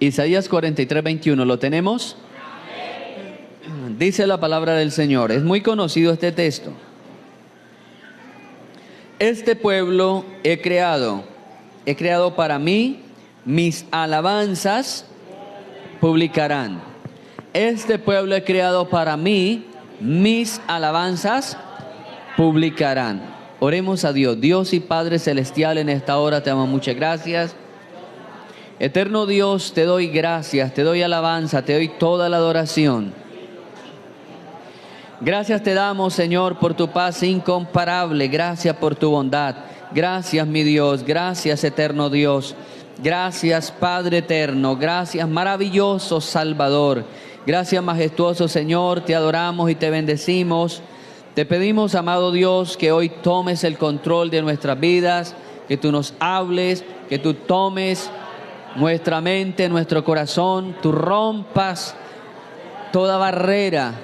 Isaías 43:21, ¿lo tenemos? Dice la palabra del Señor, es muy conocido este texto. Este pueblo he creado para mí, mis alabanzas publicarán. Este pueblo he creado para mí, mis alabanzas publicarán. Oremos a Dios. Dios y Padre Celestial, en esta hora te damos muchas gracias. Eterno Dios, te doy gracias, te doy alabanza, te doy toda la adoración. Gracias te damos, Señor, por tu paz incomparable. Gracias por tu bondad. Gracias, mi Dios. Gracias, eterno Dios. Gracias, Padre eterno. Gracias, maravilloso Salvador. Gracias, majestuoso Señor. Te adoramos y te bendecimos. Te pedimos, amado Dios, que hoy tomes el control de nuestras vidas, que tú nos hables, que tú tomes nuestra mente, nuestro corazón, tú rompas toda barrera,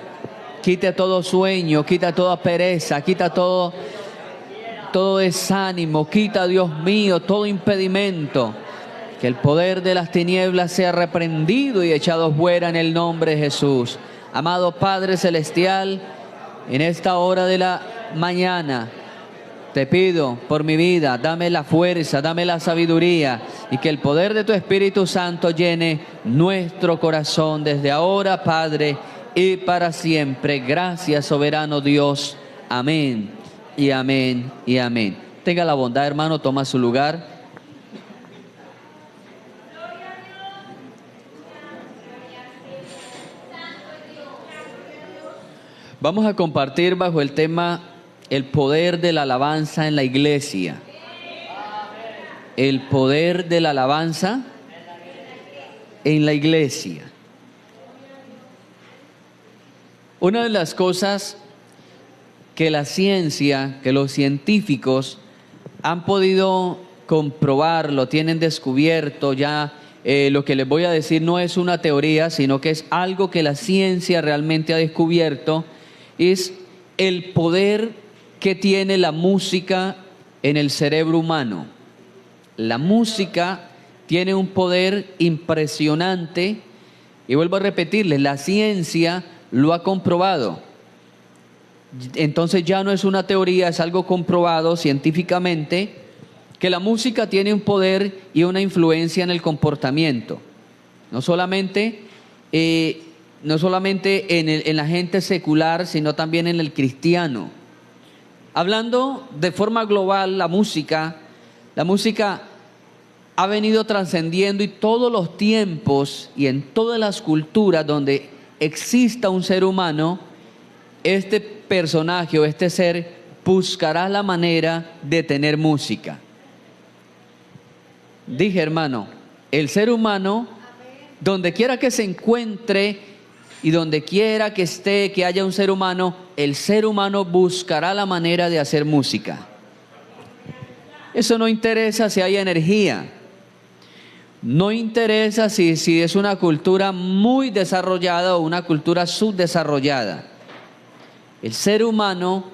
quita todo sueño, quita toda pereza, quita todo desánimo, quita, Dios mío, todo impedimento. Que el poder de las tinieblas sea reprendido y echado fuera en el nombre de Jesús. Amado Padre Celestial, en esta hora de la mañana, te pido por mi vida, dame la fuerza, dame la sabiduría y que el poder de tu Espíritu Santo llene nuestro corazón desde ahora, Padre, y para siempre. Gracias, soberano Dios. Amén y amén y amén. Tenga la bondad, hermano, toma su lugar. Vamos a compartir bajo el tema el poder de la alabanza en la iglesia. El poder de la alabanza en la iglesia. Una de las cosas que la ciencia, que los científicos han podido comprobar, lo tienen descubierto ya, lo que les voy a decir no es una teoría, sino que es algo que la ciencia realmente ha descubierto, es el poder que tiene la música en el cerebro humano. La música tiene un poder impresionante y vuelvo a repetirles, la ciencia lo ha comprobado. Entonces ya no es una teoría, es algo comprobado científicamente, que la música tiene un poder y una influencia en el comportamiento. No solamente en la gente secular, sino también en el cristiano. Hablando de forma global, la música ha venido trascendiendo y todos los tiempos y en todas las culturas donde exista un ser humano, este personaje o este ser buscará la manera de tener música. Dije, hermano, el ser humano, donde quiera que se encuentre y donde quiera que esté, que haya un ser humano, el ser humano buscará la manera de hacer música. Eso no interesa si hay energía, no interesa si es una cultura muy desarrollada o una cultura subdesarrollada. El ser humano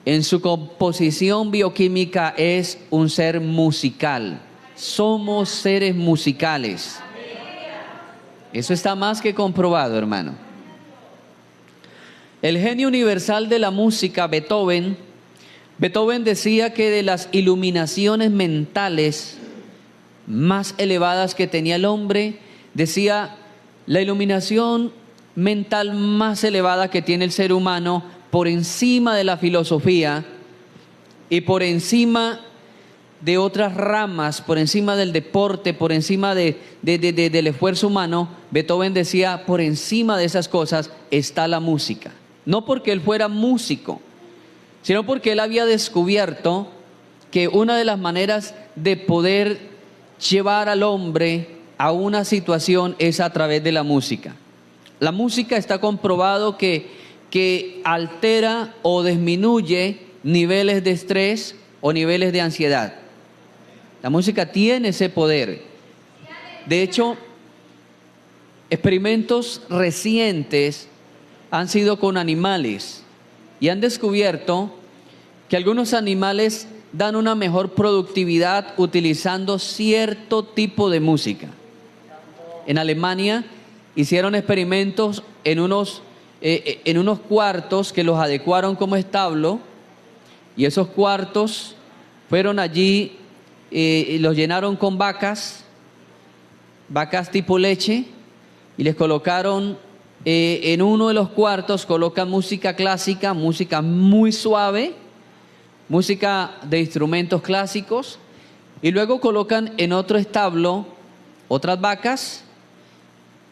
en su composición bioquímica es un ser musical. Somos seres musicales. Eso está más que comprobado, hermano. El genio universal de la música, Beethoven decía que de las iluminaciones mentales más elevadas que tenía el hombre, decía, la iluminación mental más elevada que tiene el ser humano, por encima de la filosofía y por encima de otras ramas, por encima del deporte, por encima del esfuerzo humano, Beethoven decía, por encima de esas cosas está la música. No porque él fuera músico, sino porque él había descubierto que una de las maneras de poder llevar al hombre a una situación es a través de la música. La música está comprobado que altera o disminuye niveles de estrés o niveles de ansiedad. La música tiene ese poder. De hecho, experimentos recientes han sido con animales y han descubierto que algunos animales dan una mejor productividad utilizando cierto tipo de música. en Alemania, hicieron experimentos en unos cuartos que los adecuaron como establo, y esos cuartos fueron allí, los llenaron con vacas tipo leche, y les colocaron en uno de los cuartos, colocan música clásica, música muy suave, música de instrumentos clásicos, y luego colocan en otro establo otras vacas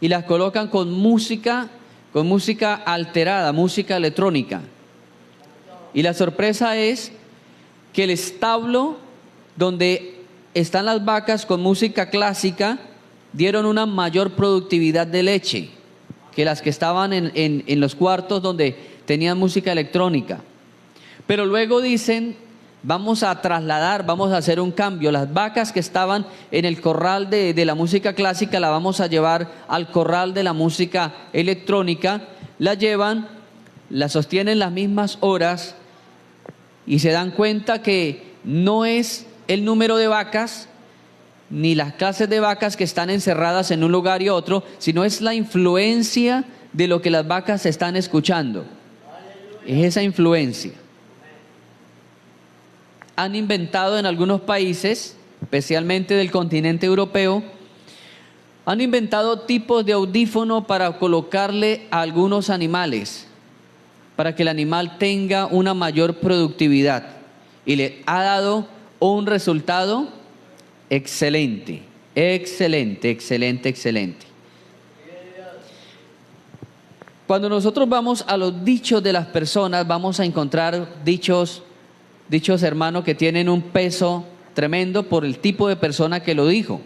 y las colocan con música alterada, música electrónica. Y la sorpresa es que el establo donde están las vacas con música clásica dieron una mayor productividad de leche que las que estaban en los cuartos donde tenían música electrónica. Pero luego dicen, vamos a hacer un cambio. Las vacas que estaban en el corral de la música clásica la vamos a llevar al corral de la música electrónica. La llevan, la sostienen las mismas horas y se dan cuenta que no es el número de vacas ni las clases de vacas que están encerradas en un lugar y otro, sino es la influencia de lo que las vacas están escuchando. Es esa influencia. Han inventado en algunos países, especialmente del continente europeo, han inventado tipos de audífono para colocarle a algunos animales, para que el animal tenga una mayor productividad. Y le ha dado un resultado excelente, excelente, excelente, excelente. Cuando nosotros vamos a los dichos de las personas, vamos a encontrar dichos, hermanos, que tienen un peso tremendo por el tipo de persona que lo dijo.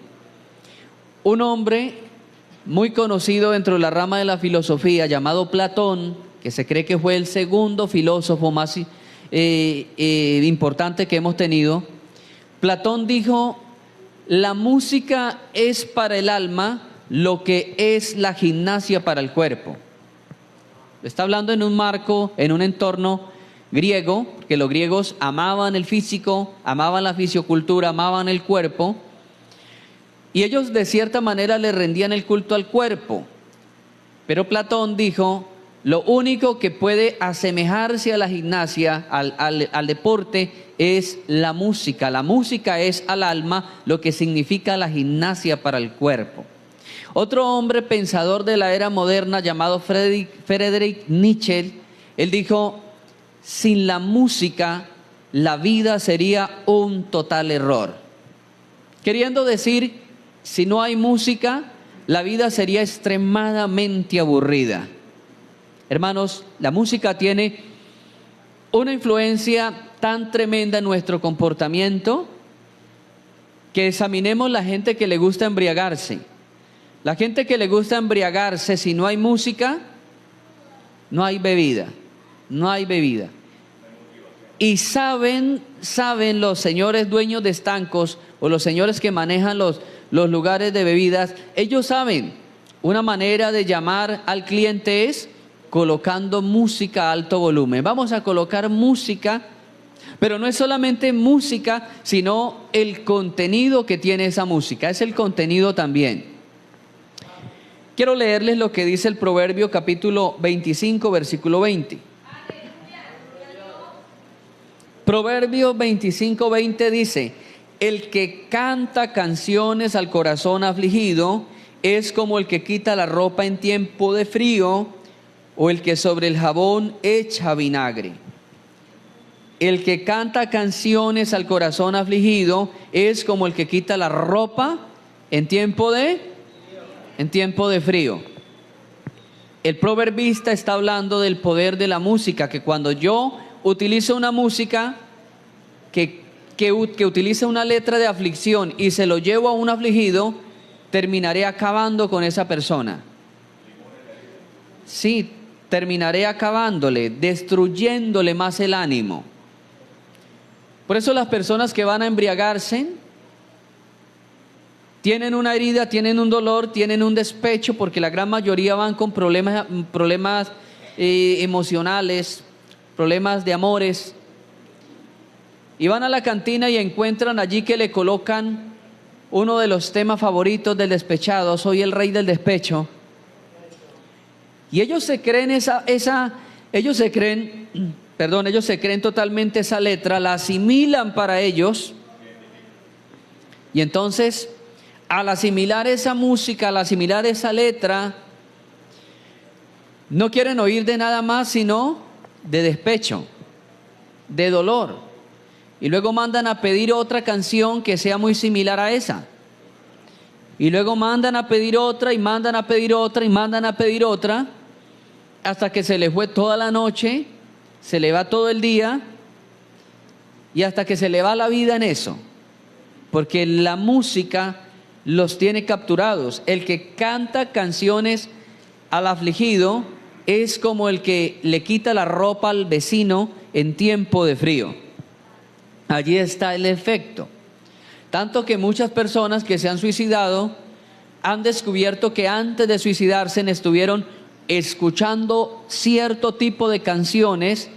Un hombre muy conocido dentro de la rama de la filosofía, llamado Platón, que se cree que fue el segundo filósofo más importante que hemos tenido. Platón dijo: la música es para el alma lo que es la gimnasia para el cuerpo. Está hablando en un marco, en un entorno griego, que los griegos amaban el físico, amaban la fisiocultura, amaban el cuerpo, y ellos de cierta manera le rendían el culto al cuerpo. Pero Platón dijo: lo único que puede asemejarse a la gimnasia, al deporte, es la música. La música es al alma lo que significa la gimnasia para el cuerpo. Otro hombre pensador de la era moderna llamado Friedrich Nietzsche, él dijo: sin la música la vida sería un total error. Queriendo decir, si no hay música, la vida sería extremadamente aburrida. Hermanos, la música tiene una influencia tan tremenda en nuestro comportamiento que examinemos la gente que le gusta embriagarse. La gente que le gusta embriagarse, si no hay música, no hay bebida, no hay bebida. Y saben los señores dueños de estancos o los señores que manejan los lugares de bebidas, ellos saben, una manera de llamar al cliente es colocando música a alto volumen. Vamos a colocar música, pero no es solamente música, sino el contenido que tiene esa música, es el contenido también. Quiero leerles lo que dice el Proverbio capítulo 25, versículo 20. Proverbio 25, 20 dice: el que canta canciones al corazón afligido es como el que quita la ropa en tiempo de frío, o el que sobre el jabón echa vinagre. El que canta canciones al corazón afligido es como el que quita la ropa en tiempo de frío. El proverbista está hablando del poder de la música, que cuando yo utilizo una música que utiliza una letra de aflicción y se lo llevo a un afligido, terminaré acabando con esa persona. Sí, terminaré acabándole, destruyéndole más el ánimo. Por eso las personas que van a embriagarse tienen una herida, tienen un dolor, tienen un despecho, porque la gran mayoría van con problemas emocionales, problemas de amores, y van a la cantina y encuentran allí que le colocan uno de los temas favoritos del despechado, soy el rey del despecho. Y ellos se creen ellos se creen totalmente esa letra, la asimilan para ellos. Y entonces, al asimilar esa música, al asimilar esa letra, no quieren oír de nada más sino de despecho, de dolor. Y luego mandan a pedir otra canción que sea muy similar a esa. Y luego mandan a pedir otra, y mandan a pedir otra, y mandan a pedir otra, hasta que se les fue toda la noche, se le va todo el día, y hasta que se le va la vida en eso. Porque la música los tiene capturados. El que canta canciones al afligido es como el que le quita la ropa al vecino en tiempo de frío. Allí está el efecto. Tanto que muchas personas que se han suicidado han descubierto que antes de suicidarse estuvieron escuchando cierto tipo de canciones,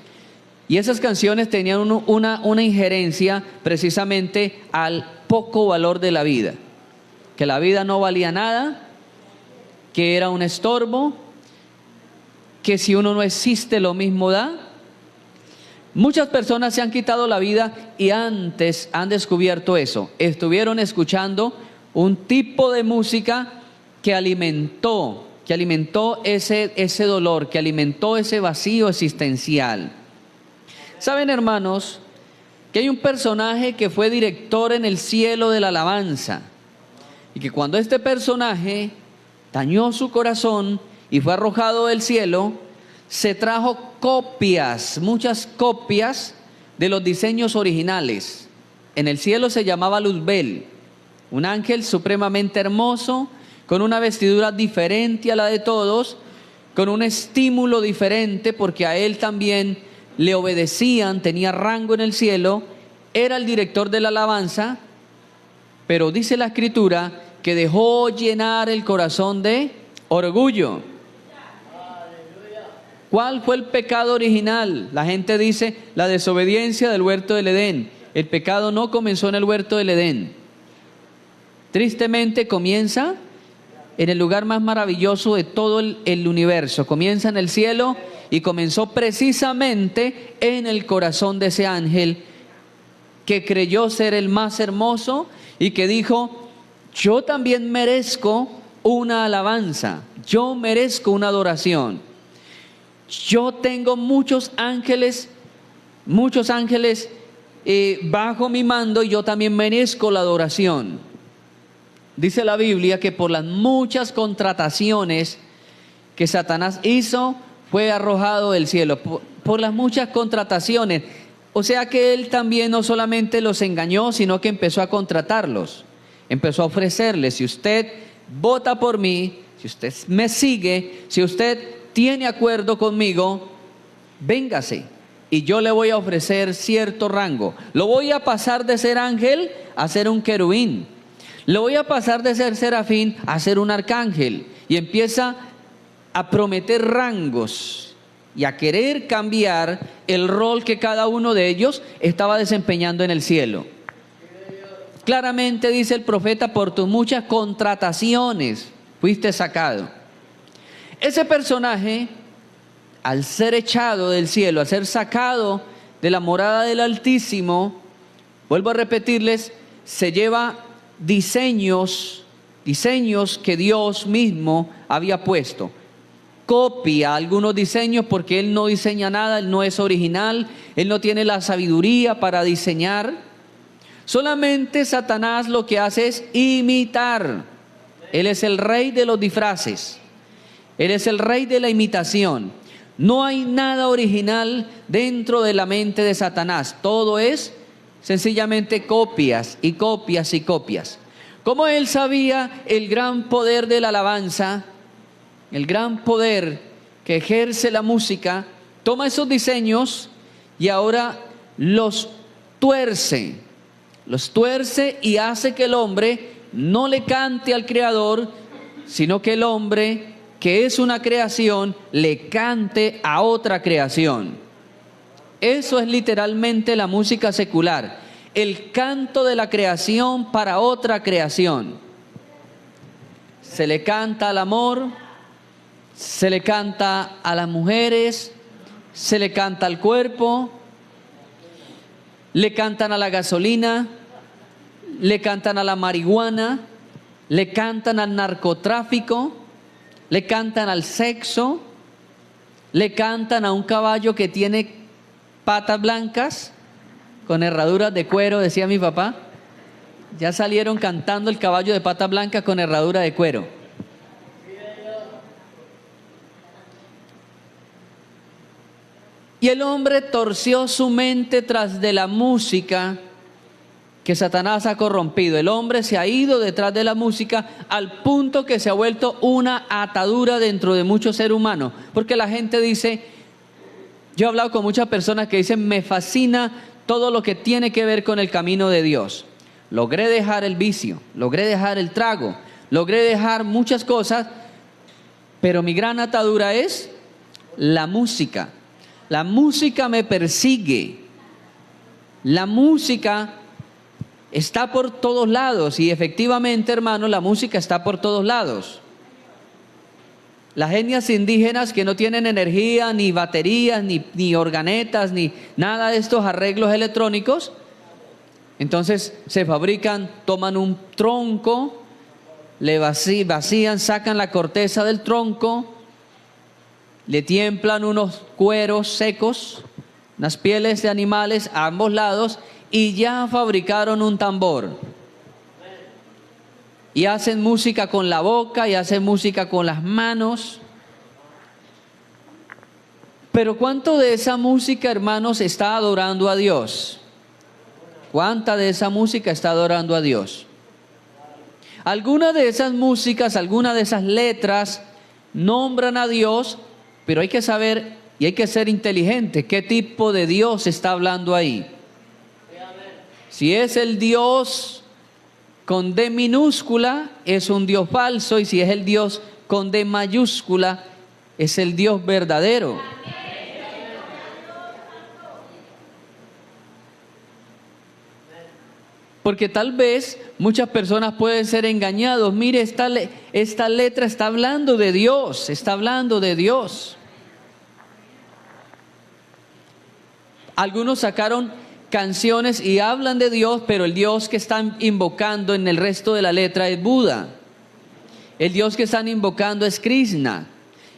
y esas canciones tenían una injerencia precisamente al poco valor de la vida, que la vida no valía nada, que era un estorbo, que si uno no existe lo mismo da. Muchas personas se han quitado la vida y antes han descubierto eso. Estuvieron escuchando un tipo de música que alimentó ese dolor, que alimentó ese vacío existencial. ¿Saben, hermanos, que hay un personaje que fue director en el cielo de la alabanza? Y que cuando este personaje dañó su corazón y fue arrojado del cielo, se trajo copias, muchas copias de los diseños originales. En el cielo se llamaba Luzbel, un ángel supremamente hermoso, con una vestidura diferente a la de todos, con un estímulo diferente, porque a él también le obedecían, tenía rango en el cielo, era el director de la alabanza, pero dice la Escritura que dejó llenar el corazón de orgullo. ¿Cuál fue el pecado original? La gente dice la desobediencia del huerto del Edén. El pecado no comenzó en el huerto del Edén. Tristemente comienza en el lugar más maravilloso de todo el universo. Comienza en el cielo y comenzó precisamente en el corazón de ese ángel que creyó ser el más hermoso y que dijo: yo también merezco una alabanza, yo merezco una adoración. Yo tengo muchos ángeles bajo mi mando, y yo también merezco la adoración. Dice la Biblia que por las muchas contrataciones que Satanás hizo, fue arrojado del cielo, por las muchas contrataciones. O sea que él también no solamente los engañó, sino que empezó a contratarlos. Empezó a ofrecerles: si usted vota por mí, si usted me sigue, si usted tiene acuerdo conmigo, véngase y yo le voy a ofrecer cierto rango. Lo voy a pasar de ser ángel a ser un querubín. Lo voy a pasar de ser serafín a ser un arcángel. Y empieza a prometer rangos y a querer cambiar el rol que cada uno de ellos estaba desempeñando en el cielo. Claramente dice el profeta: por tus muchas contrataciones fuiste sacado. Ese personaje, al ser echado del cielo, al ser sacado de la morada del Altísimo, vuelvo a repetirles, se lleva diseños que Dios mismo había puesto. Copia algunos diseños porque Él no diseña nada, Él no es original, Él no tiene la sabiduría para diseñar. Solamente Satanás lo que hace es imitar. Él es el rey de los disfraces. Él es el rey de la imitación. No hay nada original dentro de la mente de Satanás. Todo es sencillamente copias y copias y copias. Como él sabía el gran poder de la alabanza, el gran poder que ejerce la música, toma esos diseños y ahora los tuerce y hace que el hombre no le cante al Creador, sino que el hombre, que es una creación, le cante a otra creación. Eso es literalmente la música secular. el canto de la creación para otra creación. Se le canta al amor, se le canta a las mujeres, se le canta al cuerpo, le cantan a la gasolina, le cantan a la marihuana, le cantan al narcotráfico, le cantan al sexo, le cantan a un caballo que tiene patas blancas con herraduras de cuero, decía mi papá. Ya salieron cantando el caballo de patas blancas con herradura de cuero. Y el hombre torció su mente tras de la música que Satanás ha corrompido. El hombre se ha ido detrás de la música al punto que se ha vuelto una atadura dentro de muchos seres humanos. Porque la gente dice, yo he hablado con muchas personas que dicen, me fascina todo lo que tiene que ver con el camino de Dios. Logré dejar el vicio, logré dejar el trago, logré dejar muchas cosas, pero mi gran atadura es la música. La música me persigue. La música está por todos lados y efectivamente, hermano, la música está por todos lados. Las etnias indígenas que no tienen energía, ni baterías, ni organetas, ni nada de estos arreglos electrónicos, entonces se fabrican, toman un tronco, le vacían, sacan la corteza del tronco, le tiemplan unos cueros secos, unas pieles de animales a ambos lados y ya fabricaron un tambor. Y hacen música con la boca y hacen música con las manos. Pero ¿cuánto de esa música, hermanos, está adorando a Dios? ¿Cuánta de esa música está adorando a Dios? Algunas de esas músicas, algunas de esas letras nombran a Dios, pero hay que saber y hay que ser inteligente. ¿Qué tipo de Dios está hablando ahí? Si es el Dios con D minúscula, es un Dios falso, y si es el Dios con D mayúscula, es el Dios verdadero. Porque tal vez muchas personas pueden ser engañados. Mire, esta letra está hablando de Dios, está hablando de Dios. Algunos sacaron canciones y hablan de Dios, pero el Dios que están invocando en el resto de la letra es Buda. El Dios que están invocando es Krishna.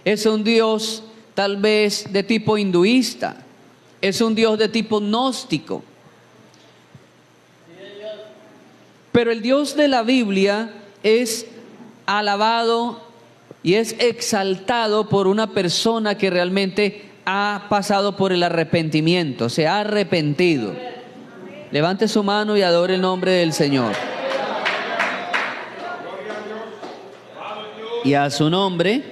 Es un Dios tal vez de tipo hinduista. Es un Dios de tipo gnóstico. Pero el Dios de la Biblia es alabado y es exaltado por una persona que realmente ha pasado por el arrepentimiento, se ha arrepentido. Levante su mano y adore el nombre del Señor. Y a su nombre.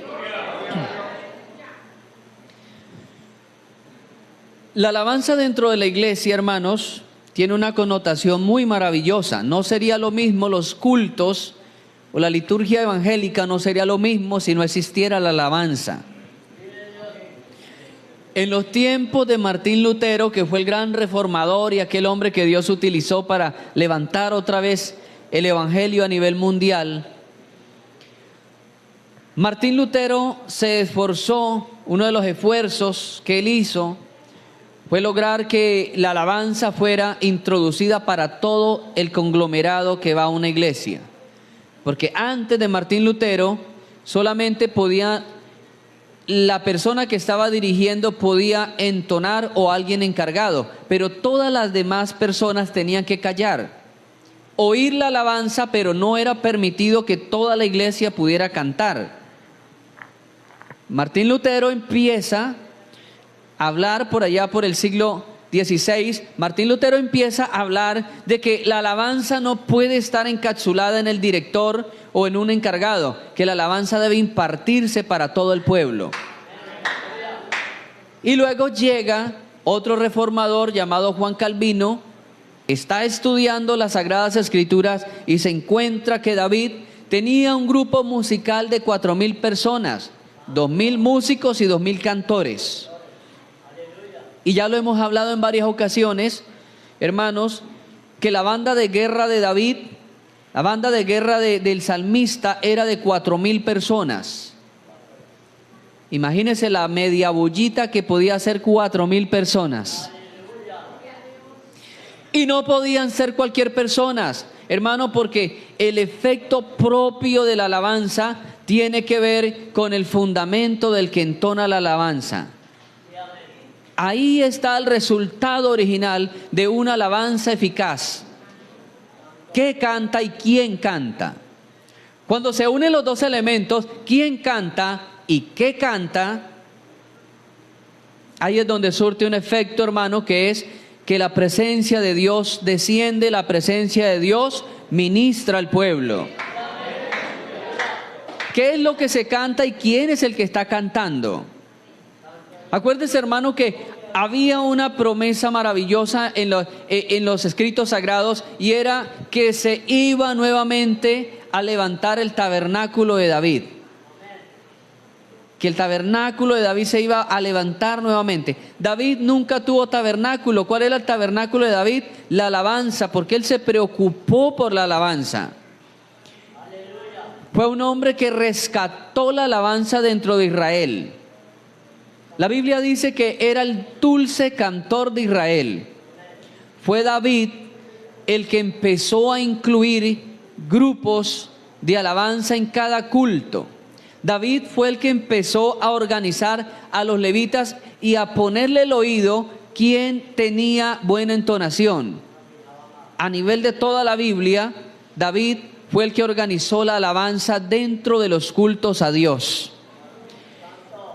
La alabanza dentro de la iglesia, hermanos, tiene una connotación muy maravillosa. No sería lo mismo los cultos o la liturgia evangélica, no sería lo mismo si no existiera la alabanza. En los tiempos de Martín Lutero, que fue el gran reformador y aquel hombre que Dios utilizó para levantar otra vez el evangelio a nivel mundial, Martín Lutero se esforzó, uno de los esfuerzos que él hizo fue lograr que la alabanza fuera introducida para todo el conglomerado que va a una iglesia. Porque antes de Martín Lutero, solamente la persona que estaba dirigiendo podía entonar o alguien encargado, pero todas las demás personas tenían que callar. Oír la alabanza, pero no era permitido que toda la iglesia pudiera cantar. Martín Lutero empieza hablar por allá por el siglo XVI, Martín Lutero empieza a hablar de que la alabanza no puede estar encapsulada en el director o en un encargado, que la alabanza debe impartirse para todo el pueblo. Y luego llega otro reformador llamado Juan Calvino, está estudiando las Sagradas Escrituras y se encuentra que David tenía un grupo musical de 4,000 personas, 2,000 músicos y 2,000 cantores. Y ya lo hemos hablado en varias ocasiones, hermanos, que la banda de guerra de David, la banda de guerra del salmista era de 4.000 personas. Imagínense la media bullita que podía ser 4.000 personas. Y no podían ser cualquier personas, hermano, porque el efecto propio de la alabanza tiene que ver con el fundamento del que entona la alabanza. Ahí está el resultado original de una alabanza eficaz. ¿Qué canta y quién canta? Cuando se unen los dos elementos, quién canta y qué canta, ahí es donde surte un efecto, hermano, que es que la presencia de Dios desciende, la presencia de Dios ministra al pueblo. ¿Qué es lo que se canta y quién es el que está cantando? Acuérdese, hermano, que había una promesa maravillosa en los escritos sagrados, y era que se iba nuevamente a levantar el tabernáculo de David. Que el tabernáculo de David se iba a levantar nuevamente. David nunca tuvo tabernáculo. ¿Cuál era el tabernáculo de David? La alabanza, porque él se preocupó por la alabanza. Fue un hombre que rescató la alabanza dentro de Israel. La Biblia dice que era el dulce cantor de Israel. Fue David el que empezó a incluir grupos de alabanza en cada culto. David fue el que empezó a organizar a los levitas y a ponerle el oído quién tenía buena entonación. A nivel de toda la Biblia, David fue el que organizó la alabanza dentro de los cultos a Dios.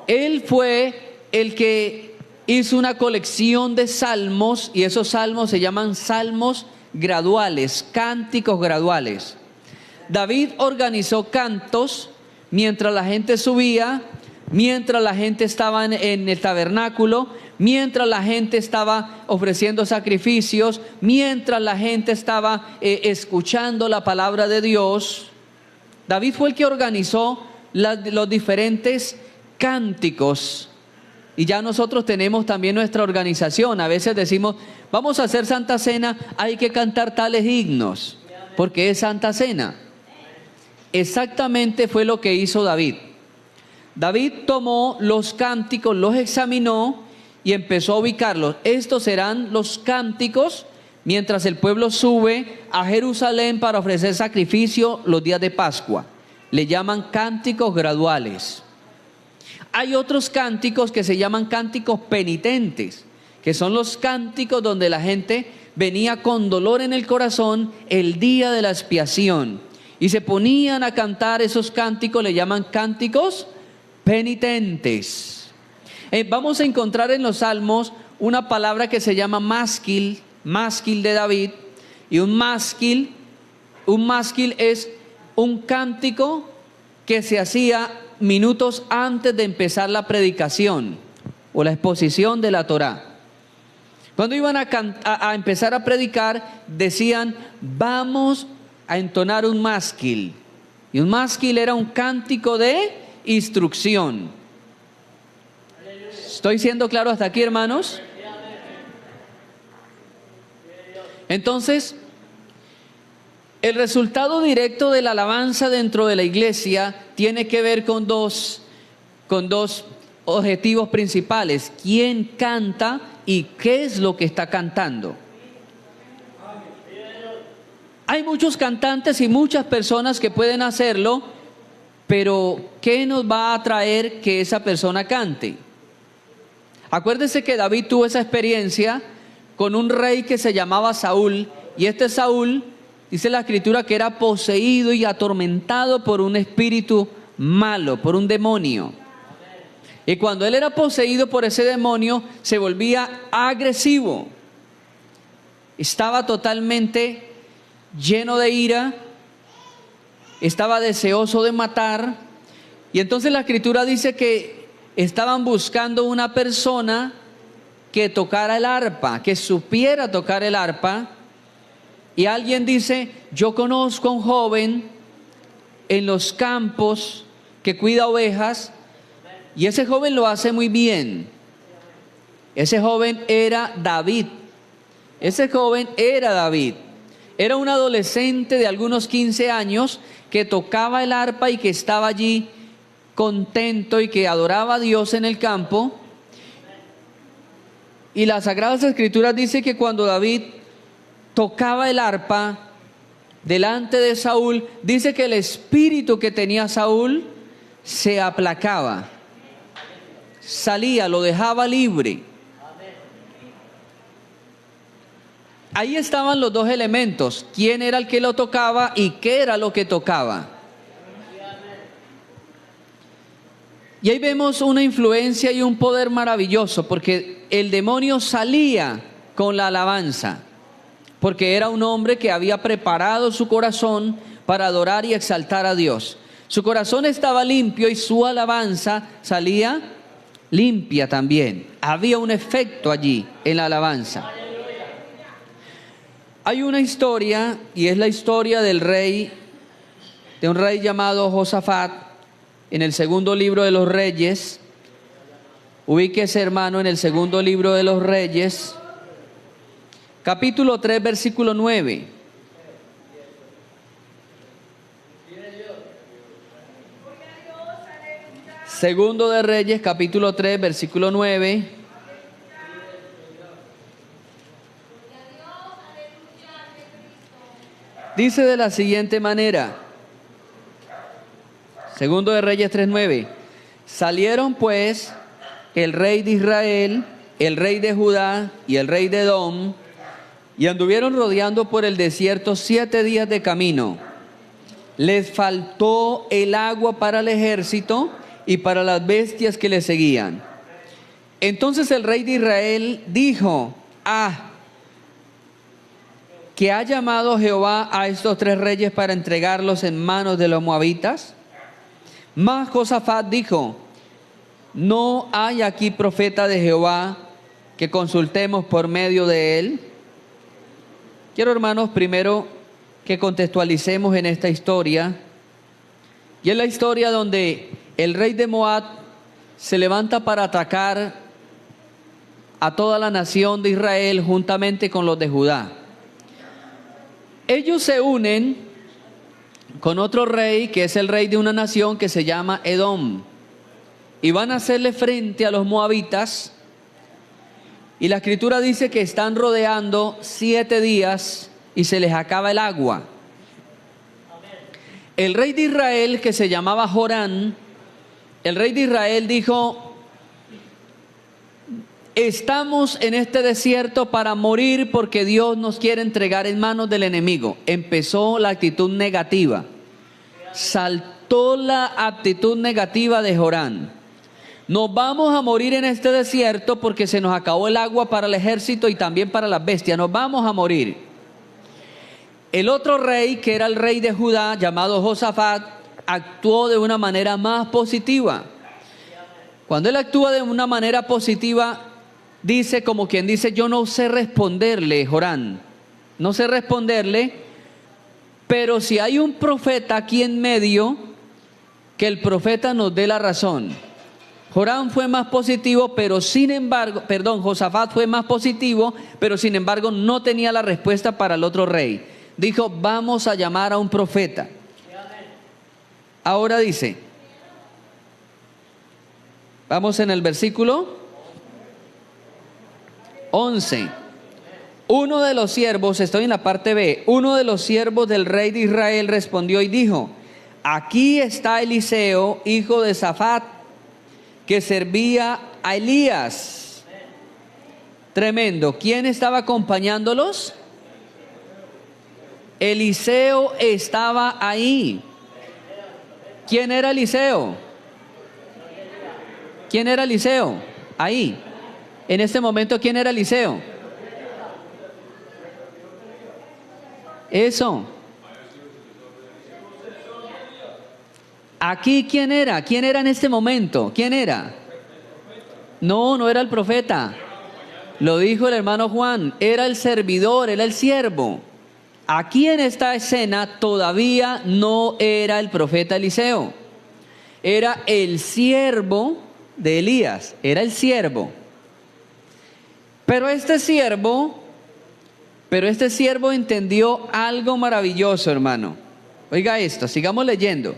Él fue el que hizo una colección de salmos, y esos salmos se llaman salmos graduales, cánticos graduales. David organizó cantos mientras la gente subía, mientras la gente estaba en el tabernáculo, mientras la gente estaba ofreciendo sacrificios, mientras la gente estaba escuchando la palabra de Dios. David fue el que organizó los diferentes cánticos. Y ya nosotros tenemos también nuestra organización. A veces decimos, vamos a hacer Santa Cena, hay que cantar tales himnos, porque es Santa Cena. Exactamente fue lo que hizo David. David tomó los cánticos, los examinó y empezó a ubicarlos. Estos serán los cánticos mientras el pueblo sube a Jerusalén para ofrecer sacrificio los días de Pascua. Le llaman cánticos graduales. Hay otros cánticos que se llaman cánticos penitentes, que son los cánticos donde la gente venía con dolor en el corazón el día de la expiación y se ponían a cantar esos cánticos. Le llaman cánticos penitentes. Vamos a encontrar en los salmos una palabra que se llama másquil de David. Y un másquil es un cántico que se hacía minutos antes de empezar la predicación o la exposición de la Torá. Cuando iban a empezar a predicar, decían, vamos a entonar un másquil. Y un másquil era un cántico de instrucción. ¿Estoy siendo claro hasta aquí, hermanos? Entonces, el resultado directo de la alabanza dentro de la iglesia tiene que ver con dos objetivos principales: quién canta y qué es lo que está cantando. Hay muchos cantantes y muchas personas que pueden hacerlo, pero ¿qué nos va a atraer que esa persona cante? Acuérdense que David tuvo esa experiencia con un rey que se llamaba Saúl, y este Saúl, dice la escritura, que era poseído y atormentado por un espíritu malo, por un demonio. Y cuando él era poseído por ese demonio, se volvía agresivo. Estaba totalmente lleno de ira, estaba deseoso de matar. Y entonces la escritura dice que estaban buscando una persona que tocara el arpa, que supiera tocar el arpa. Y alguien dice, yo conozco a un joven en los campos que cuida ovejas, y ese joven lo hace muy bien. Ese joven era David. Era un adolescente de algunos 15 años que tocaba el arpa y que estaba allí contento y que adoraba a Dios en el campo. Y las Sagradas Escrituras dice que cuando David tocaba el arpa delante de Saúl, dice que el espíritu que tenía Saúl se aplacaba, salía, lo dejaba libre. Ahí estaban los dos elementos: quién era el que lo tocaba y qué era lo que tocaba. Y ahí vemos una influencia y un poder maravilloso, porque el demonio salía con la alabanza, porque era un hombre que había preparado su corazón para adorar y exaltar a Dios. Su corazón estaba limpio y su alabanza salía limpia también. Había un efecto allí en la alabanza. Hay una historia, y es la historia de un rey llamado Josafat, en el segundo libro de los Reyes. Ubíquese, hermano, en el segundo libro de los Reyes, capítulo 3, versículo 9. Segundo de Reyes, capítulo 3, versículo 9. Dice de la siguiente manera, Segundo de Reyes 3:9: salieron pues el rey de Israel, el rey de Judá y el rey de Edom, y anduvieron rodeando por el desierto 7 días de camino. Les faltó el agua para el ejército y para las bestias que le seguían. Entonces el rey de Israel dijo: ¿que ha llamado Jehová a estos 3 reyes para entregarlos en manos de los moabitas? Mas Josafat dijo: ¿no hay aquí profeta de Jehová que consultemos por medio de él? Quiero, hermanos, primero que contextualicemos en esta historia. Y es la historia donde el rey de Moab se levanta para atacar a toda la nación de Israel juntamente con los de Judá. Ellos se unen con otro rey que es el rey de una nación que se llama Edom, y van a hacerle frente a los moabitas. Y la escritura dice que están rodeando 7 días y se les acaba el agua. El rey de Israel, que se llamaba Jorán, el rey de Israel dijo: estamos en este desierto para morir porque Dios nos quiere entregar en manos del enemigo. Empezó la actitud negativa. Saltó la actitud negativa de Jorán. Nos vamos a morir en este desierto porque se nos acabó el agua para el ejército y también para las bestias. Nos vamos a morir. El otro rey, que era el rey de Judá, llamado Josafat, actuó de una manera más positiva. Cuando él actúa de una manera positiva, dice, como quien dice: yo no sé responderle, Jorán, no sé responderle, pero si hay un profeta aquí en medio, que el profeta nos dé la razón. Jorán fue más positivo, pero sin embargo, Josafat fue más positivo, pero sin embargo no tenía la respuesta para el otro rey. Dijo: vamos a llamar a un profeta. Ahora dice, vamos en el versículo 11. Uno de los siervos, estoy en la parte B, uno de los siervos del rey de Israel respondió y dijo: aquí está Eliseo, hijo de Safat, que servía a Elías. Tremendo. ¿Quién estaba acompañándolos? Eliseo estaba ahí. ¿Quién era Eliseo? ¿Quién era Eliseo? Ahí. En este momento, ¿quién era Eliseo? Eso. Aquí, ¿quién era? ¿Quién era en este momento? ¿Quién era? No, no era el profeta. Lo dijo el hermano Juan. Era el servidor, era el siervo. Aquí en esta escena todavía no era el profeta Eliseo. Era el siervo de Elías. Era el siervo. Pero este siervo Pero este siervo entendió algo maravilloso, hermano. Oiga esto, sigamos leyendo.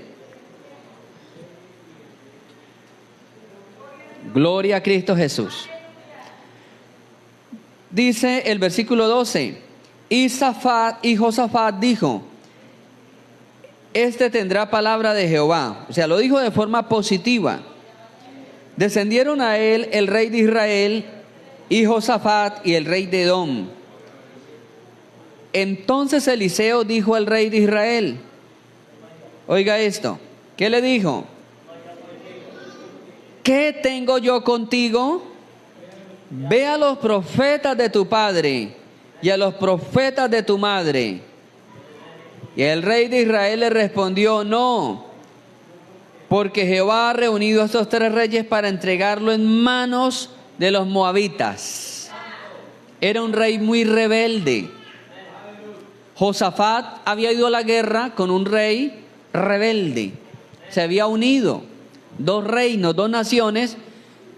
Gloria a Cristo Jesús. Dice el versículo 12, y Josafat dijo, este tendrá palabra de Jehová. O sea, lo dijo de forma positiva. Descendieron a él el rey de Israel y Josafat y el rey de Edom. Entonces Eliseo dijo al rey de Israel, oiga esto, ¿qué le dijo? ¿Qué tengo yo contigo? Ve a los profetas de tu padre y a los profetas de tu madre. Y el rey de Israel le respondió, no, porque Jehová ha reunido a estos 3 reyes para entregarlo en manos de los moabitas. Era un rey muy rebelde. Josafat había ido a la guerra con un rey rebelde. Se había unido 2 reinos, 2 naciones,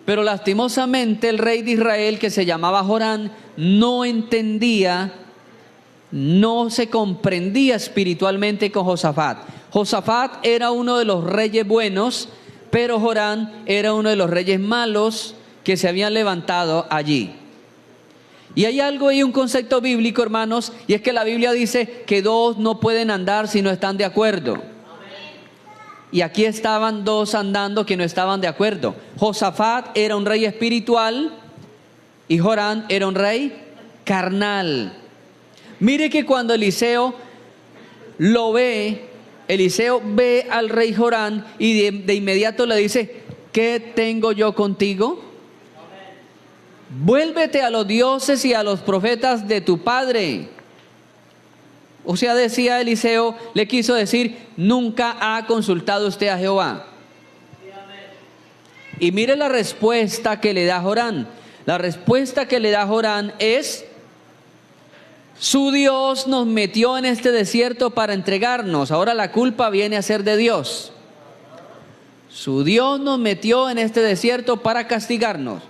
pero lastimosamente el rey de Israel, que se llamaba Jorán, no entendía, no se comprendía espiritualmente con Josafat. Josafat era uno de los reyes buenos, pero Jorán era uno de los reyes malos que se habían levantado allí. Y hay algo ahí, un concepto bíblico, hermanos, y es que la Biblia dice que 2 no pueden andar si no están de acuerdo. Y aquí estaban 2 andando que no estaban de acuerdo. Josafat era un rey espiritual y Jorán era un rey carnal. Mire que cuando Eliseo lo ve, Eliseo ve al rey Jorán y de inmediato le dice, ¿qué tengo yo contigo? Vuélvete a los dioses y a los profetas de tu padre. O sea, decía Eliseo, le quiso decir, nunca ha consultado usted a Jehová. Y mire la respuesta que le da Jorán. La respuesta que le da Jorán es, su Dios nos metió en este desierto para entregarnos. Ahora la culpa viene a ser de Dios. Su Dios nos metió en este desierto para castigarnos.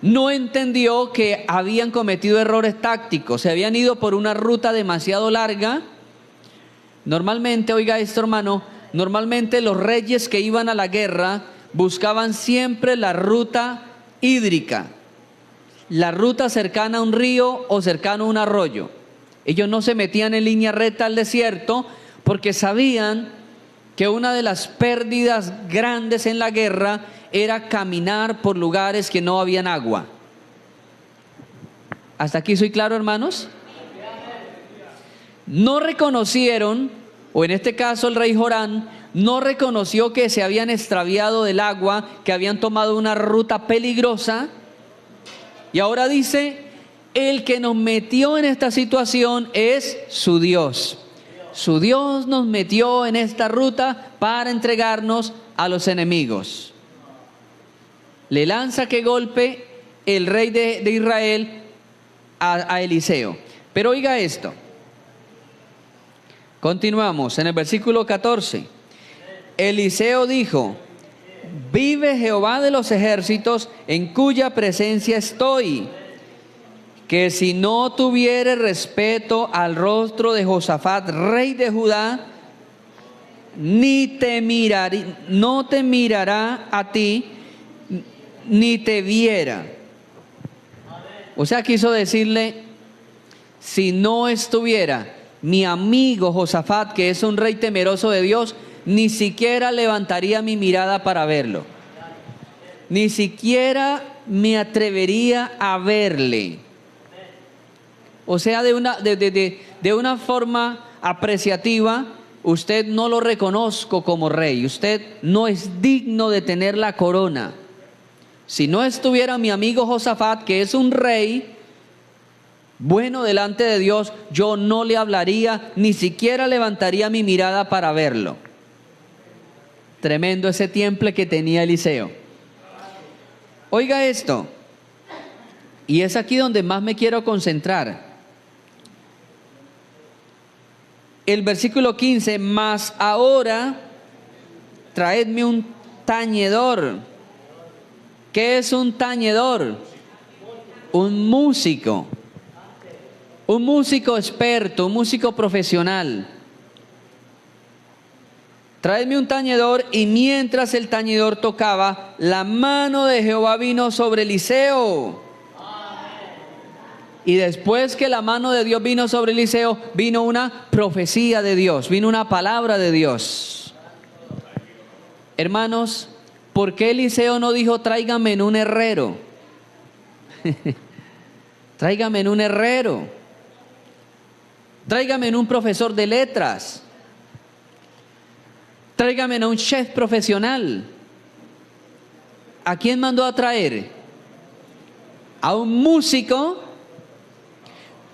No entendió que habían cometido errores tácticos, se habían ido por una ruta demasiado larga. Normalmente, oiga esto, hermano, normalmente los reyes que iban a la guerra buscaban siempre la ruta hídrica, la ruta cercana a un río o cercano a un arroyo. Ellos no se metían en línea recta al desierto porque sabían que una de las pérdidas grandes en la guerra era caminar por lugares que no habían agua. ¿Hasta aquí soy claro, hermanos? No reconocieron, o en este caso el rey Jorán, no reconoció que se habían extraviado del agua, que habían tomado una ruta peligrosa. Y ahora dice, el que nos metió en esta situación es su Dios. Su Dios nos metió en esta ruta para entregarnos a los enemigos. Le lanza que golpe el rey de Israel a Eliseo. Pero oiga esto. Continuamos en el versículo 14. Eliseo dijo, vive Jehová de los ejércitos, en cuya presencia estoy, que si no tuviere respeto al rostro de Josafat, rey de Judá, no te mirará a ti, ni te viera. O sea, quiso decirle, si no estuviera mi amigo Josafat, que es un rey temeroso de Dios, ni siquiera levantaría mi mirada para verlo. Ni siquiera me atrevería a verle. O sea, de una forma apreciativa, usted no lo reconozco como rey. Usted no es digno de tener la corona. Si no estuviera mi amigo Josafat, que es un rey bueno delante de Dios, yo no le hablaría, ni siquiera levantaría mi mirada para verlo. Tremendo ese temple que tenía Eliseo. Oiga esto, y es aquí donde más me quiero concentrar. El versículo 15, mas ahora traedme un tañedor. ¿Qué es un tañedor? Un músico. un músico experto, un músico profesional. Tráeme un tañedor, y mientras el tañedor tocaba, la mano de Jehová vino sobre Eliseo. Y después que la mano de Dios vino sobre Eliseo, vino una profecía de Dios, vino una palabra de Dios. Hermanos, ¿por qué Eliseo no dijo tráigame en un herrero? Tráigame en un herrero. Tráigame en un profesor de letras. Tráigame en un chef profesional. ¿A quién mandó a traer? A un músico.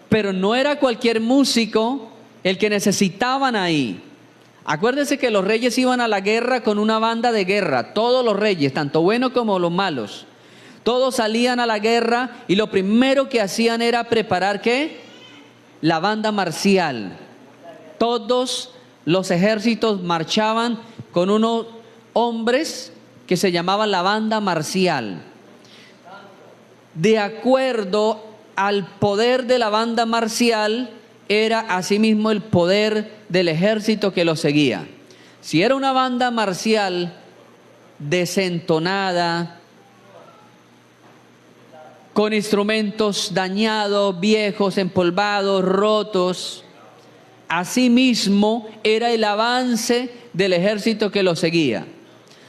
Pero no era cualquier músico el que necesitaban ahí. Acuérdense que los reyes iban a la guerra con una banda de guerra. Todos los reyes, tanto buenos como los malos. Todos salían a la guerra y lo primero que hacían era preparar, ¿qué? La banda marcial. Todos los ejércitos marchaban con unos hombres que se llamaban la banda marcial. De acuerdo al poder de la banda marcial, era asimismo el poder del ejército que lo seguía. Si era una banda marcial desentonada, con instrumentos dañados, viejos, empolvados, rotos, asimismo era el avance del ejército que lo seguía.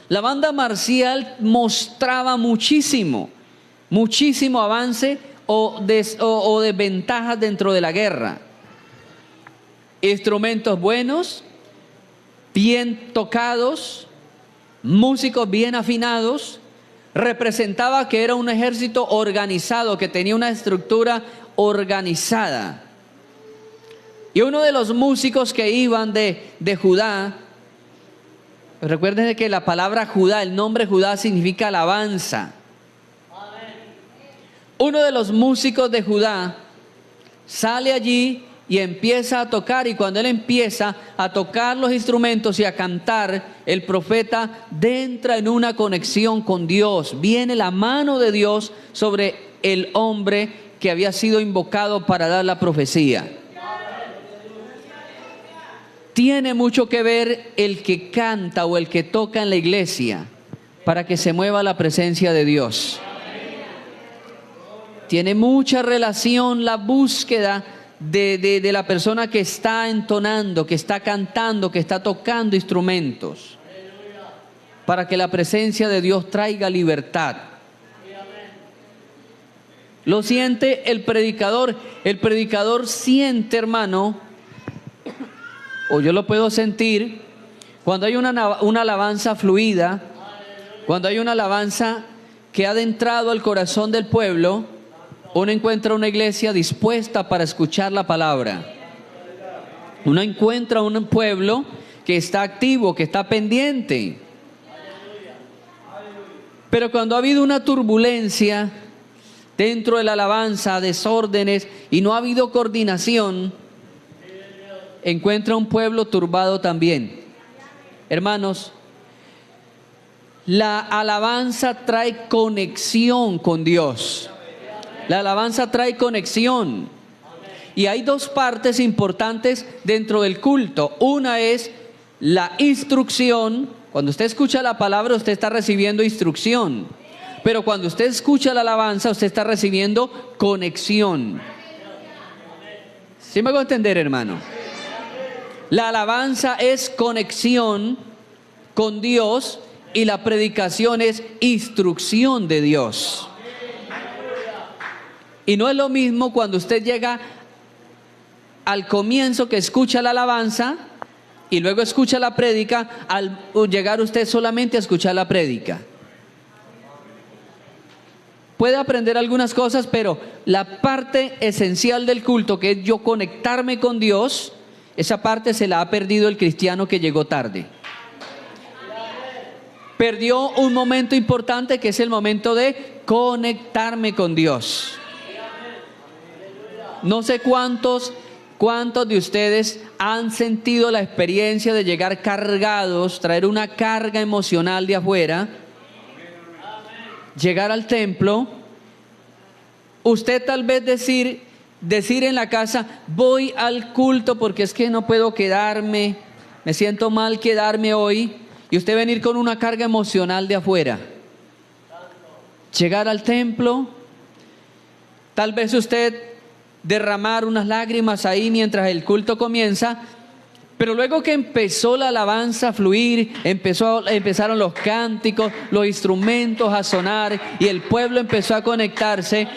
La banda marcial mostraba muchísimo avance o desventajas dentro de la guerra. Instrumentos buenos, bien tocados, músicos bien afinados, representaba que era un ejército organizado, que tenía una estructura organizada. Y uno de los músicos que iban de Judá, recuerden que la palabra Judá, el nombre Judá significa alabanza. Uno de los músicos de Judá sale allí y empieza a tocar, y cuando él empieza a tocar los instrumentos y a cantar, el profeta entra en una conexión con Dios. Viene la mano de Dios sobre el hombre que había sido invocado para dar la profecía. Tiene mucho que ver el que canta o el que toca en la iglesia para que se mueva la presencia de Dios. Tiene mucha relación la búsqueda de la persona que está entonando, que está cantando, que está tocando instrumentos, para que la presencia de Dios traiga libertad. Lo siente el predicador. El predicador siente, hermano, o yo lo puedo sentir, cuando hay una alabanza fluida, cuando hay una alabanza que ha adentrado al corazón del pueblo, uno encuentra una iglesia dispuesta para escuchar la palabra. Uno encuentra un pueblo que está activo, que está pendiente. Pero cuando ha habido una turbulencia dentro de la alabanza, desórdenes, y no ha habido coordinación, encuentra un pueblo turbado también. Hermanos, la alabanza trae conexión con Dios. La alabanza trae conexión. Y hay dos partes importantes dentro del culto. Una es la instrucción. Cuando usted escucha la palabra, usted está recibiendo instrucción. Pero cuando usted escucha la alabanza, usted está recibiendo conexión. ¿Sí me hago entender, hermano? La alabanza es conexión con Dios y la predicación es instrucción de Dios. Y no es lo mismo cuando usted llega al comienzo, que escucha la alabanza y luego escucha la prédica, al llegar usted solamente a escuchar la prédica. Puede aprender algunas cosas, pero la parte esencial del culto, que es yo conectarme con Dios, esa parte se la ha perdido el cristiano que llegó tarde. Perdió un momento importante, que es el momento de conectarme con Dios. No sé cuántos de ustedes han sentido la experiencia de llegar cargados, traer una carga emocional de afuera, llegar al templo, usted tal vez decir, decir en la casa, voy al culto porque es que no puedo quedarme, me siento mal quedarme hoy, y usted venir con una carga emocional de afuera. Llegar al templo, tal vez usted derramar unas lágrimas ahí mientras el culto comienza, pero luego que empezó la alabanza a fluir, empezaron los cánticos, los instrumentos a sonar y el pueblo empezó a conectarse,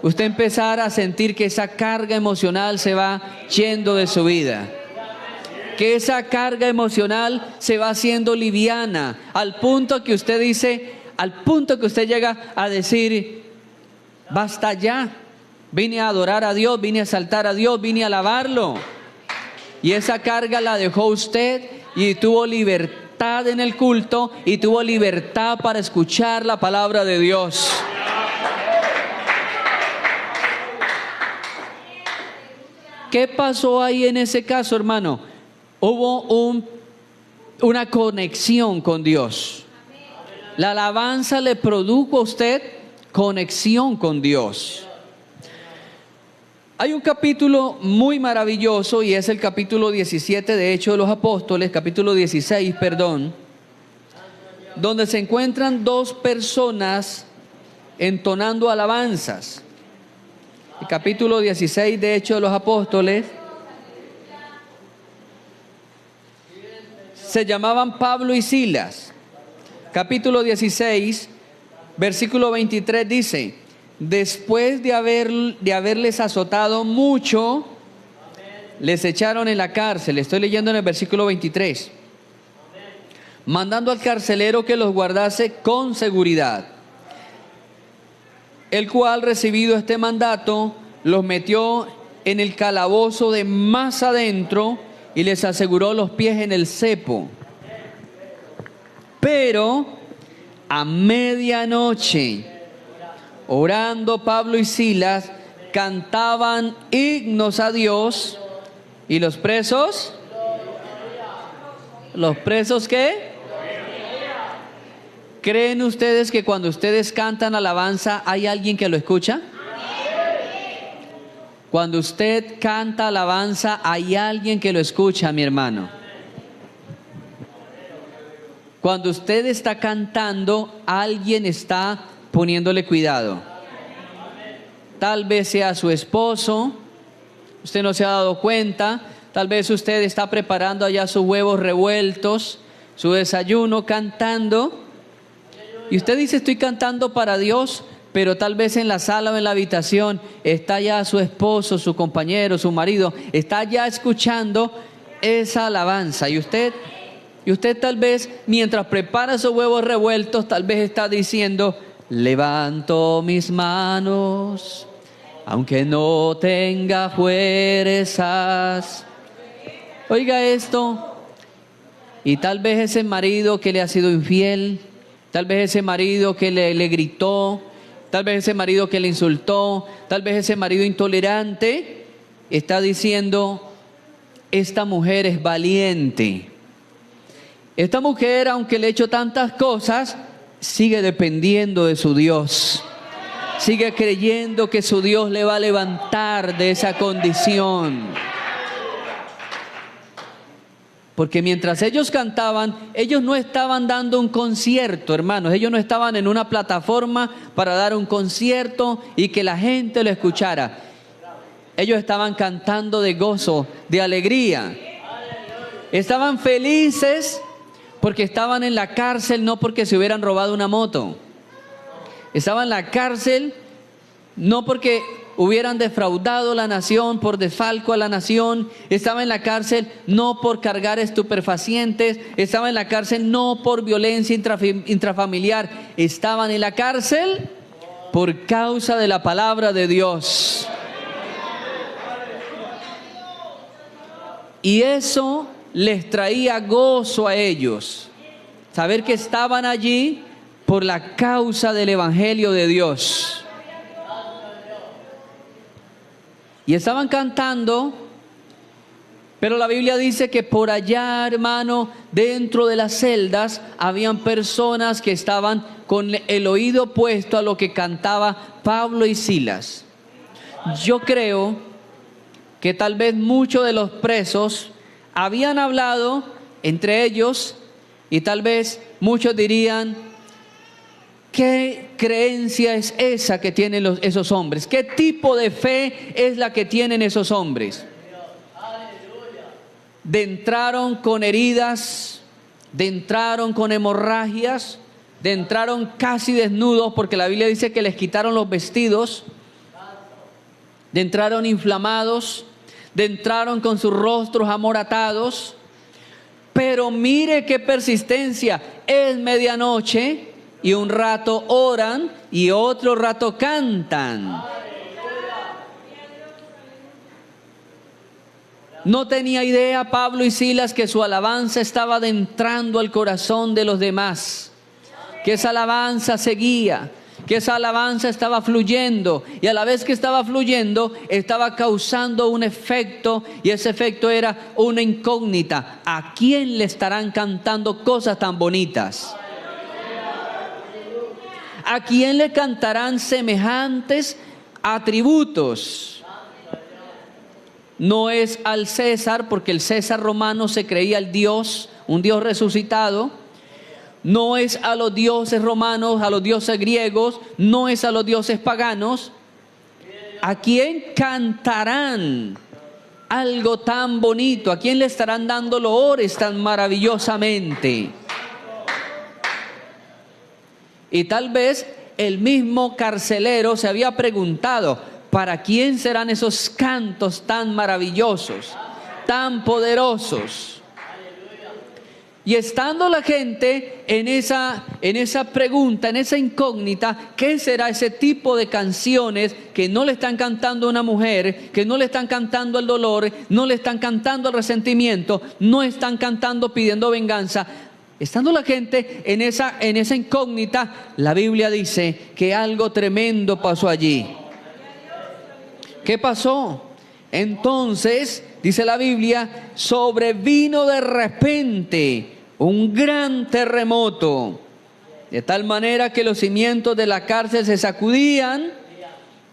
usted empezará a sentir que esa carga emocional se va yendo de su vida. Que esa carga emocional se va haciendo liviana, al punto que usted dice, al punto que usted llega a decir, basta ya, vine a adorar a Dios, vine a exaltar a Dios, vine a alabarlo. Y esa carga la dejó usted y tuvo libertad en el culto y tuvo libertad para escuchar la palabra de Dios. ¿Qué pasó ahí en ese caso, hermano? Hubo una conexión con Dios. La alabanza le produjo a usted conexión con Dios. Hay un capítulo muy maravilloso y es el capítulo 17 de Hechos de los Apóstoles, capítulo 16, perdón, donde se encuentran dos personas entonando alabanzas. El capítulo 16 de Hechos de los Apóstoles se llamaban Pablo y Silas. Capítulo 16, versículo 23 dice: después de haberles azotado mucho, les echaron en la cárcel. Estoy leyendo en el versículo 23. Mandando al carcelero que los guardase con seguridad, el cual, recibido este mandato, los metió en el calabozo de más adentro y les aseguró los pies en el cepo. Pero a medianoche, orando Pablo y Silas, cantaban himnos a Dios. ¿Y los presos? ¿Los presos qué? ¿Creen ustedes que cuando ustedes cantan alabanza hay alguien que lo escucha? Cuando usted canta alabanza hay alguien que lo escucha, mi hermano. Cuando usted está cantando, alguien está poniéndole cuidado. Tal vez sea su esposo, usted no se ha dado cuenta. Tal vez usted está preparando allá sus huevos revueltos, su desayuno, cantando. Y usted dice, estoy cantando para Dios, pero tal vez en la sala o en la habitación está ya su esposo, su compañero, su marido, está ya escuchando esa alabanza. Y usted tal vez, mientras prepara sus huevos revueltos, tal vez está diciendo, levanto mis manos, aunque no tenga fuerzas. Oiga esto, y tal vez ese marido que le ha sido infiel, tal vez ese marido que le gritó, tal vez ese marido que le insultó, tal vez ese marido intolerante, está diciendo, esta mujer es valiente. Esta mujer, aunque le ha hecho tantas cosas, sigue dependiendo de su Dios. Sigue creyendo que su Dios le va a levantar de esa condición. Porque mientras ellos cantaban, ellos no estaban dando un concierto, hermanos. Ellos no estaban en una plataforma para dar un concierto y que la gente lo escuchara. Ellos estaban cantando de gozo, de alegría. Estaban felices porque estaban en la cárcel, no porque se hubieran robado una moto. Estaban en la cárcel no porque hubieran defraudado la nación, por desfalco a la nación. Estaba en la cárcel no por cargar estupefacientes. Estaba en la cárcel no por violencia intrafamiliar. Estaban en la cárcel por causa de la palabra de Dios. Y eso les traía gozo a ellos. Saber que estaban allí por la causa del Evangelio de Dios. Y estaban cantando, pero la Biblia dice que por allá, hermano, dentro de las celdas, habían personas que estaban con el oído puesto a lo que cantaba Pablo y Silas. Yo creo que tal vez muchos de los presos habían hablado entre ellos y tal vez muchos dirían: ¿qué creencia es esa que tienen esos hombres? ¿Qué tipo de fe es la que tienen esos hombres? De entraron con heridas, de entraron con hemorragias, de entraron casi desnudos, porque la Biblia dice que les quitaron los vestidos, de entraron inflamados, de entraron con sus rostros amoratados. Pero mire qué persistencia: es medianoche y un rato oran y otro rato cantan. No tenía idea Pablo y Silas que su alabanza estaba adentrando al corazón de los demás, que esa alabanza seguía, que esa alabanza estaba fluyendo, y a la vez que estaba fluyendo estaba causando un efecto, y ese efecto era una incógnita: ¿a quién le estarán cantando cosas tan bonitas? ¿A quién le cantarán semejantes atributos? No es al César, porque el César romano se creía el Dios, un Dios resucitado. No es a los dioses romanos, a los dioses griegos, no es a los dioses paganos. ¿A quién cantarán algo tan bonito? ¿A quién le estarán dando loores tan maravillosamente? Y tal vez el mismo carcelero se había preguntado: ¿para quién serán esos cantos tan maravillosos, tan poderosos? Y estando la gente en esa pregunta, en esa incógnita, ¿qué será ese tipo de canciones que no le están cantando a una mujer, que no le están cantando el dolor, no le están cantando el resentimiento, no están cantando pidiendo venganza? Estando la gente en esa incógnita, la Biblia dice que algo tremendo pasó allí. ¿Qué pasó? Entonces, dice la Biblia, sobrevino de repente un gran terremoto, de tal manera que los cimientos de la cárcel se sacudían,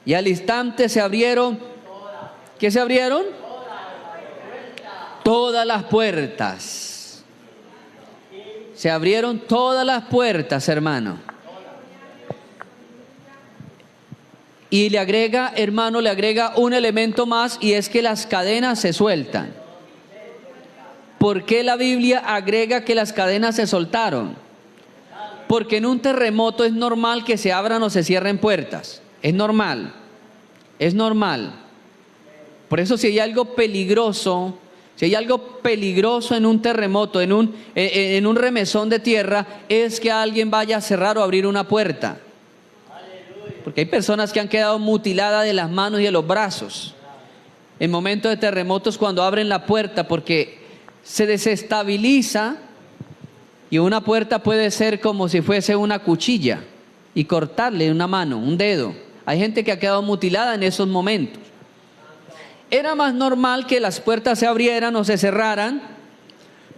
y al instante se abrieron. ¿Qué se abrieron? Todas las puertas. Se abrieron todas las puertas, hermano. Y le agrega, hermano, un elemento más, y es que las cadenas se sueltan. ¿Por qué la Biblia agrega que las cadenas se soltaron? Porque en un terremoto es normal que se abran o se cierren puertas. Es normal. Es normal. Por eso, si hay algo peligroso en un terremoto, en un remesón de tierra, es que alguien vaya a cerrar o abrir una puerta. Porque hay personas que han quedado mutiladas de las manos y de los brazos en momentos de terremotos, cuando abren la puerta, porque se desestabiliza, y una puerta puede ser como si fuese una cuchilla y cortarle una mano, un dedo. Hay gente que ha quedado mutilada en esos momentos. Era más normal que las puertas se abrieran o se cerraran,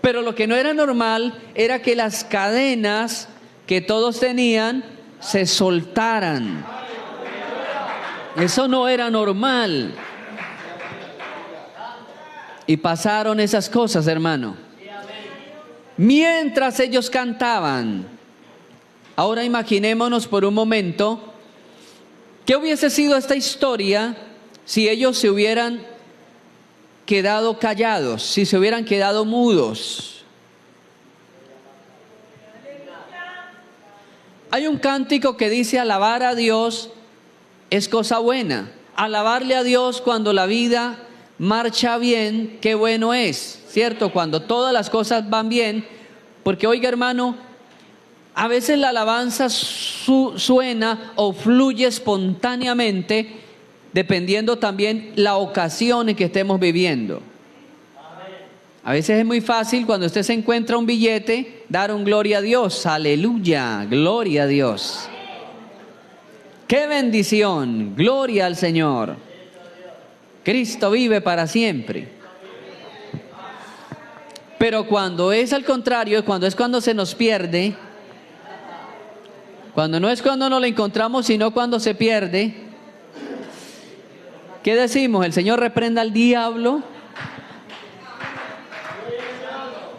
pero lo que no era normal era que las cadenas que todos tenían se soltaran. Eso no era normal. Y pasaron esas cosas, hermano, mientras ellos cantaban. Ahora imaginémonos por un momento qué hubiese sido esta historia si ellos se hubieran quedado callados, si se hubieran quedado mudos. Hay un cántico que dice: alabar a Dios es cosa buena. Alabarle a Dios cuando la vida marcha bien, qué bueno es, ¿cierto? Cuando todas las cosas van bien. Porque, oiga, hermano, a veces la alabanza suena o fluye espontáneamente, dependiendo también la ocasión en que estemos viviendo. A veces es muy fácil, cuando usted se encuentra un billete, dar un gloria a Dios. Aleluya, gloria a Dios. ¡Qué bendición! Gloria al Señor. Cristo vive para siempre. Pero cuando es al contrario, cuando se nos pierde, cuando no es cuando nos lo encontramos, sino cuando se pierde, ¿Qué decimos? El Señor reprenda al diablo.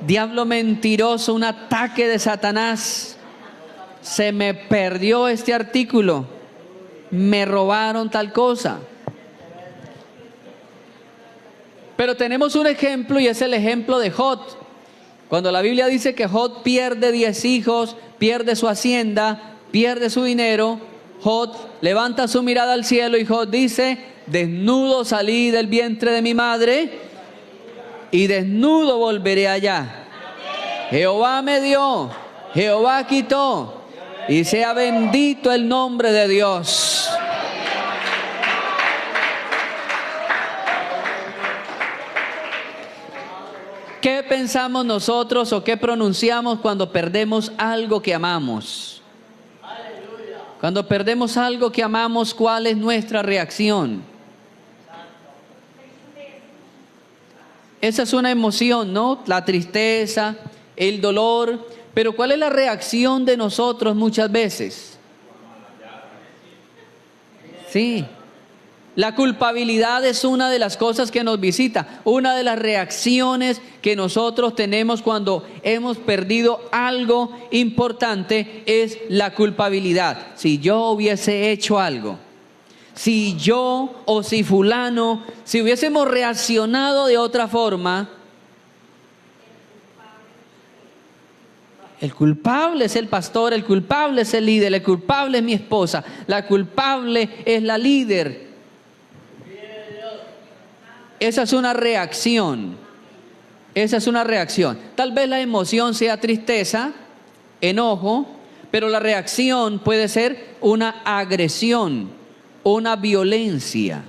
Diablo mentiroso, un ataque de Satanás. Se me perdió este artículo. Me robaron tal cosa. Pero tenemos un ejemplo y es el ejemplo de Jod. Cuando la Biblia dice que Jod pierde 10 hijos, pierde su hacienda, pierde su dinero, Jod levanta su mirada al cielo y Jod dice: desnudo salí del vientre de mi madre y desnudo volveré allá. Jehová me dio, Jehová quitó, y sea bendito el nombre de Dios. ¿Qué pensamos nosotros o qué pronunciamos cuando perdemos algo que amamos? Cuando perdemos algo que amamos, ¿cuál es nuestra reacción? Esa es una emoción, ¿no? La tristeza, el dolor. Pero ¿cuál es la reacción de nosotros muchas veces? Sí. La culpabilidad es una de las cosas que nos visita, una de las reacciones que nosotros tenemos cuando hemos perdido algo importante es la culpabilidad. Si yo hubiese hecho algo, si yo o si fulano, si hubiésemos reaccionado de otra forma, el culpable es el pastor, el culpable es el líder, el culpable es mi esposa, la culpable es la líder. Esa es una reacción. Esa es una reacción. Tal vez la emoción sea tristeza, enojo, pero la reacción puede ser una agresión, una violencia.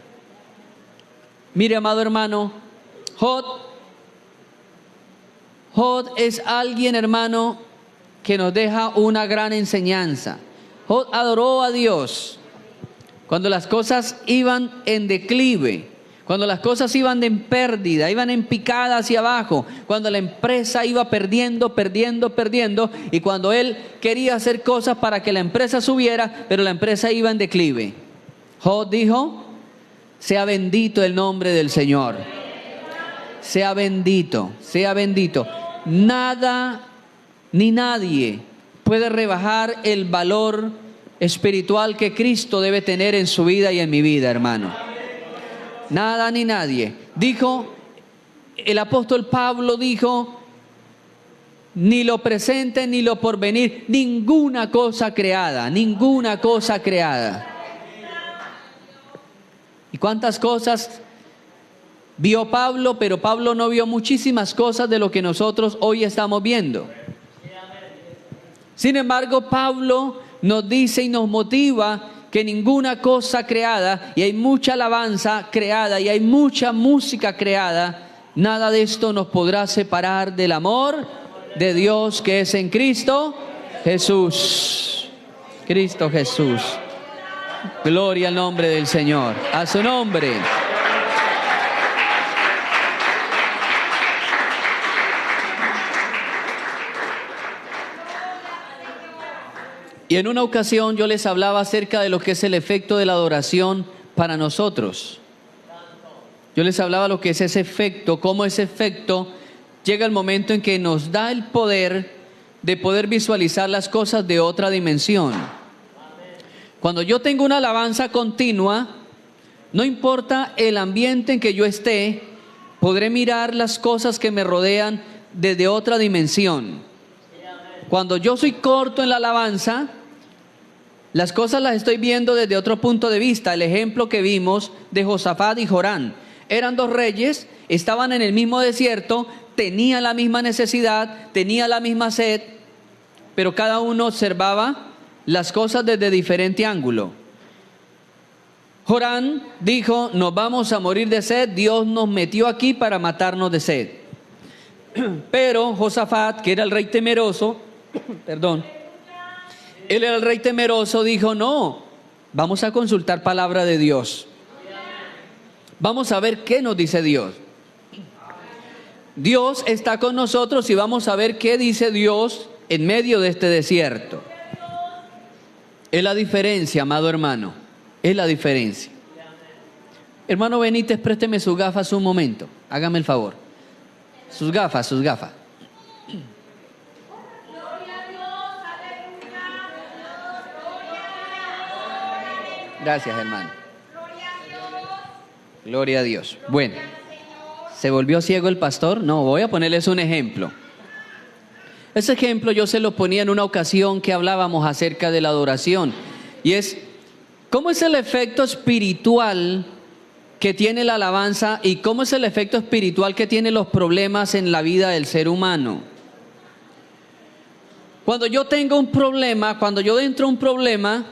Mire, amado hermano, Jod es alguien, hermano, que nos deja una gran enseñanza. Jod adoró a Dios cuando las cosas iban en declive. Cuando las cosas iban en pérdida, iban en picada hacia abajo, cuando la empresa iba perdiendo, y cuando él quería hacer cosas para que la empresa subiera, pero la empresa iba en declive. Jod dijo: sea bendito el nombre del Señor. Sea bendito, sea bendito. Nada ni nadie puede rebajar el valor espiritual que Cristo debe tener en su vida y en mi vida, hermano. Nada ni nadie. Dijo, el apóstol Pablo dijo: ni lo presente ni lo porvenir, ninguna cosa creada, ninguna cosa creada. ¿Y cuántas cosas vio Pablo? Pero Pablo no vio muchísimas cosas de lo que nosotros hoy estamos viendo. Sin embargo, Pablo nos dice y nos motiva que ninguna cosa creada, y hay mucha alabanza creada, y hay mucha música creada, nada de esto nos podrá separar del amor de Dios que es en Cristo Jesús. Cristo Jesús. Gloria al nombre del Señor. A su nombre. Y en una ocasión yo les hablaba acerca de lo que es el efecto de la adoración para nosotros. Yo les hablaba lo que es ese efecto, cómo ese efecto llega el momento en que nos da el poder de poder visualizar las cosas de otra dimensión. Cuando yo tengo una alabanza continua, no importa el ambiente en que yo esté, podré mirar las cosas que me rodean desde otra dimensión. Cuando yo soy corto en la alabanza, las cosas las estoy viendo desde otro punto de vista. El ejemplo que vimos de Josafat y Jorán. Eran dos reyes, estaban en el mismo desierto, tenían la misma necesidad, tenían la misma sed, pero cada uno observaba las cosas desde diferente ángulo. Jorán dijo: nos vamos a morir de sed, Dios nos metió aquí para matarnos de sed. Pero Josafat, que era el rey temeroso, él era el rey temeroso, dijo: no, vamos a consultar palabra de Dios. Vamos a ver qué nos dice Dios. Dios está con nosotros y vamos a ver qué dice Dios en medio de este desierto. Es la diferencia, amado hermano, es la diferencia. Hermano Benítez, présteme sus gafas un momento. Hágame el favor. Sus gafas, sus gafas. Gracias, hermano. Gloria a Dios. Bueno, ¿se volvió ciego el pastor? No, voy a ponerles un ejemplo. Ese ejemplo yo se lo ponía en una ocasión que hablábamos acerca de la adoración. Y es, ¿cómo es el efecto espiritual que tiene la alabanza y cómo es el efecto espiritual que tienen los problemas en la vida del ser humano? Cuando yo tengo un problema, cuando yo entro a un problema,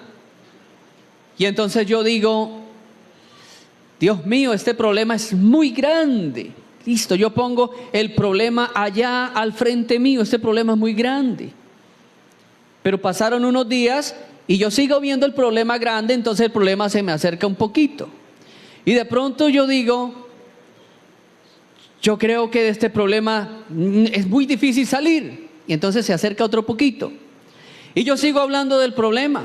y entonces yo digo, Dios mío, este problema es muy grande. Listo, yo pongo el problema allá al frente mío, este problema es muy grande. Pero pasaron unos días y yo sigo viendo el problema grande, entonces el problema se me acerca un poquito. Y de pronto yo digo, yo creo que de este problema es muy difícil salir. Y entonces se acerca otro poquito. Y yo sigo hablando del problema.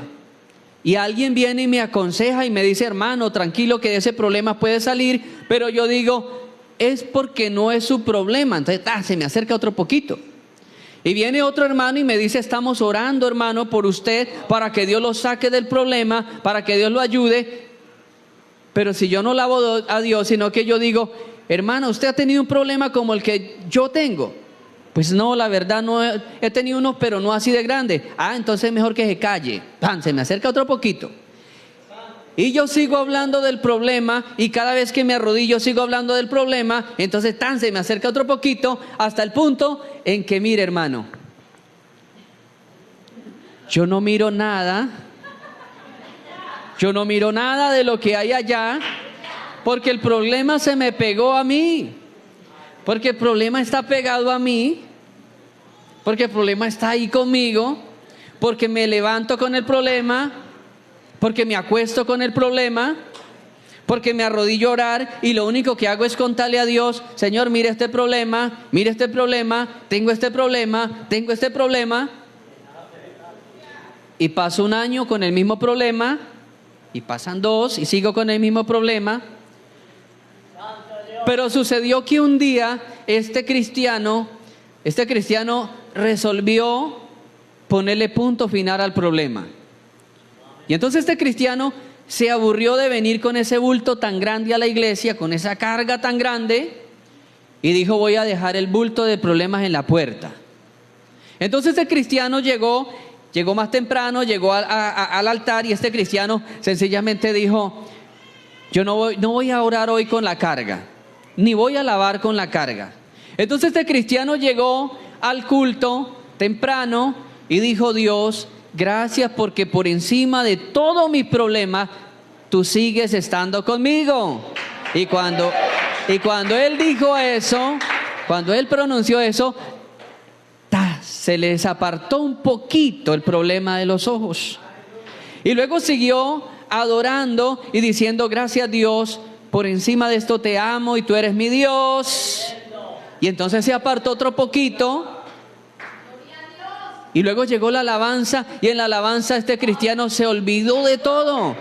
Y alguien viene y me aconseja y me dice, hermano, tranquilo que de ese problema puede salir. Pero yo digo, es porque no es su problema. Entonces se me acerca otro poquito. Y viene otro hermano y me dice, estamos orando, hermano, por usted, para que Dios lo saque del problema, para que Dios lo ayude. Pero si yo no lavo a Dios, sino que yo digo, hermano, usted ha tenido un problema como el que yo tengo. Pues no, la verdad no he tenido uno, pero no así de grande. Entonces mejor que se calle. Se me acerca otro poquito. Y yo sigo hablando del problema, y cada vez que me arrodillo sigo hablando del problema. Entonces se me acerca otro poquito, hasta el punto en que, mire, hermano, yo no miro nada. Yo no miro nada de lo que hay allá, porque el problema se me pegó a mí, porque el problema está pegado a mí, porque el problema está ahí conmigo, porque me levanto con el problema, porque me acuesto con el problema, porque me arrodillo a orar y lo único que hago es contarle a Dios, Señor, mire este problema, tengo este problema, y paso un año con el mismo problema, y pasan 2 y sigo con el mismo problema. Pero sucedió que un día este cristiano resolvió ponerle punto final al problema. Y entonces este cristiano se aburrió de venir con ese bulto tan grande a la iglesia, con esa carga tan grande, y dijo, voy a dejar el bulto de problemas en la puerta. Entonces este cristiano llegó más temprano, llegó al altar, y este cristiano sencillamente dijo, yo no voy a orar hoy con la carga, ni voy a alabar con la carga. Entonces este cristiano llegó al culto temprano y dijo, Dios, gracias porque por encima de todos mis problemas, tú sigues estando conmigo. Y cuando él dijo eso, cuando él pronunció eso, se les apartó un poquito el problema de los ojos. Y luego siguió adorando y diciendo, gracias Dios, por encima de esto te amo y tú eres mi Dios. Y entonces se apartó otro poquito. Y luego llegó la alabanza, y en la alabanza este cristiano se olvidó de todo.